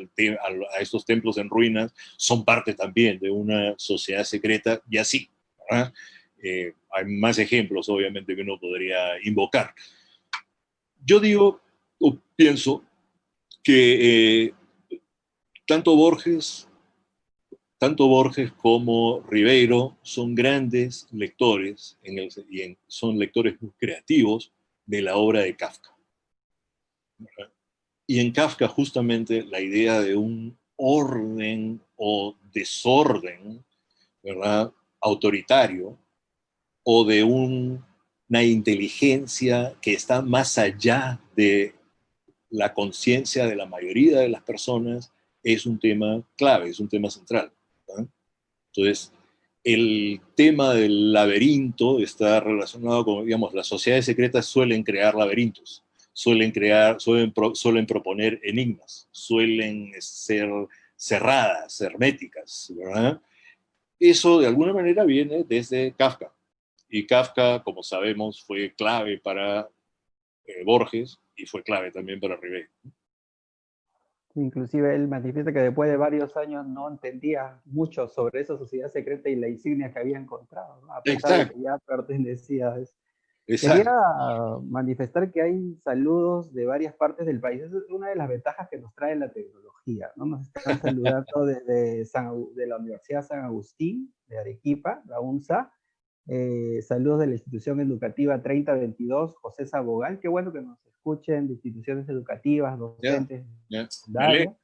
S2: estos templos en ruinas son parte también de una sociedad secreta y así, ¿verdad? Hay más ejemplos, obviamente, que uno podría invocar. Yo digo, o pienso, que tanto Borges, tanto Borges como Ribeiro son grandes lectores son lectores muy creativos de la obra de Kafka. ¿Verdad? Y en Kafka justamente la idea de un orden o desorden, ¿verdad?, autoritario, o de una inteligencia que está más allá de la conciencia de la mayoría de las personas, es un tema clave, es un tema central, ¿no? Entonces, el tema del laberinto está relacionado con, digamos, las sociedades secretas suelen crear laberintos, suelen proponer enigmas, suelen ser cerradas, herméticas, ¿verdad? Eso de alguna manera viene desde Kafka. Y Kafka, como sabemos, fue clave para Borges y fue clave también para Ribeiro.
S1: Inclusive él manifiesta que después de varios años no entendía mucho sobre esa sociedad secreta y la insignia que había encontrado, ¿no? A pesar de
S2: Exacto,
S1: que ya pertenecía a eso. Quería
S2: exacto.
S1: manifestar que hay saludos de varias partes del país. Esa es una de las ventajas que nos trae la tecnología, ¿no? Nos están saludando desde de la Universidad San Agustín, de Arequipa, la UNSA. Saludos de la institución educativa 3022, José Sabogal. Qué bueno que nos escuchen de instituciones educativas,
S2: Ya,
S1: docentes
S2: ya. Me alegro.
S1: secundarias.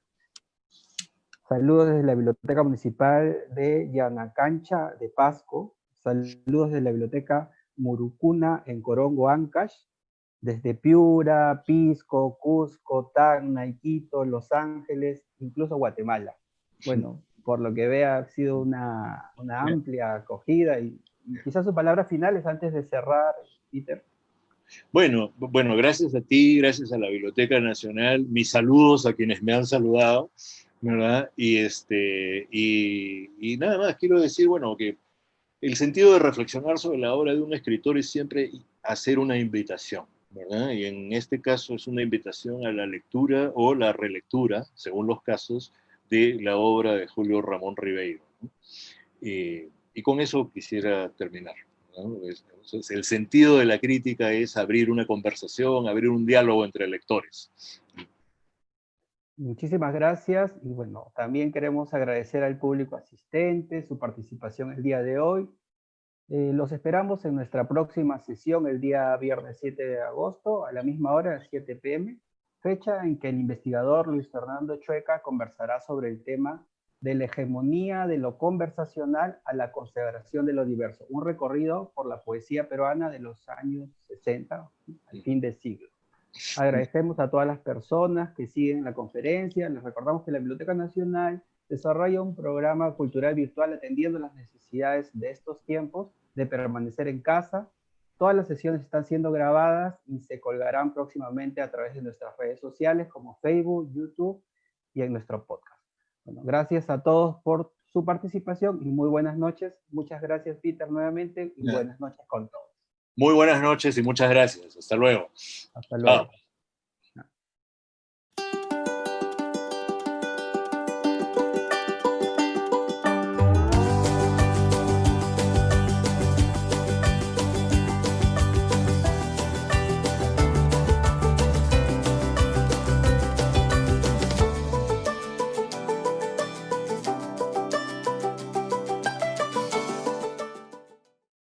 S1: Saludos desde la Biblioteca Municipal de Yanacancha de Pasco. Saludos desde la Biblioteca Murucuna en Corongo, Ancash. Desde Piura, Pisco, Cusco, Tacna, Iquito, Los Ángeles, incluso Guatemala. Bueno, por lo que vea, ha sido una amplia acogida y quizás sus palabras finales antes de cerrar, Peter.
S2: Bueno, bueno, gracias a ti, gracias a la Biblioteca Nacional, mis saludos a quienes me han saludado, ¿verdad? Y nada más quiero decir, bueno, que el sentido de reflexionar sobre la obra de un escritor es siempre hacer una invitación, ¿verdad? Y en este caso es una invitación a la lectura o la relectura, según los casos, de la obra de Julio Ramón Ribeiro, ¿no? Y con eso quisiera terminar, ¿no? El sentido de la crítica es abrir una conversación, abrir un diálogo entre lectores.
S1: Muchísimas gracias y bueno, también queremos agradecer al público asistente, su participación el día de hoy. Los esperamos en nuestra próxima sesión el día viernes 7 de agosto a la misma hora, a las 7 p.m., fecha en que el investigador Luis Fernando Chueca conversará sobre el tema de la hegemonía de lo conversacional a la consideración de lo diverso, un recorrido por la poesía peruana de los años 60 al fin del siglo. Agradecemos a todas las personas que siguen la conferencia. Les recordamos que la Biblioteca Nacional desarrolla un programa cultural virtual atendiendo las necesidades de estos tiempos de permanecer en casa. Todas las sesiones están siendo grabadas y se colgarán próximamente a través de nuestras redes sociales como Facebook, YouTube y en nuestro podcast. Bueno, gracias a todos por su participación y muy buenas noches. Muchas gracias, Peter, nuevamente y buenas noches con todos.
S2: Muy buenas noches y muchas gracias. Hasta luego.
S1: Hasta
S2: Chao.
S1: luego.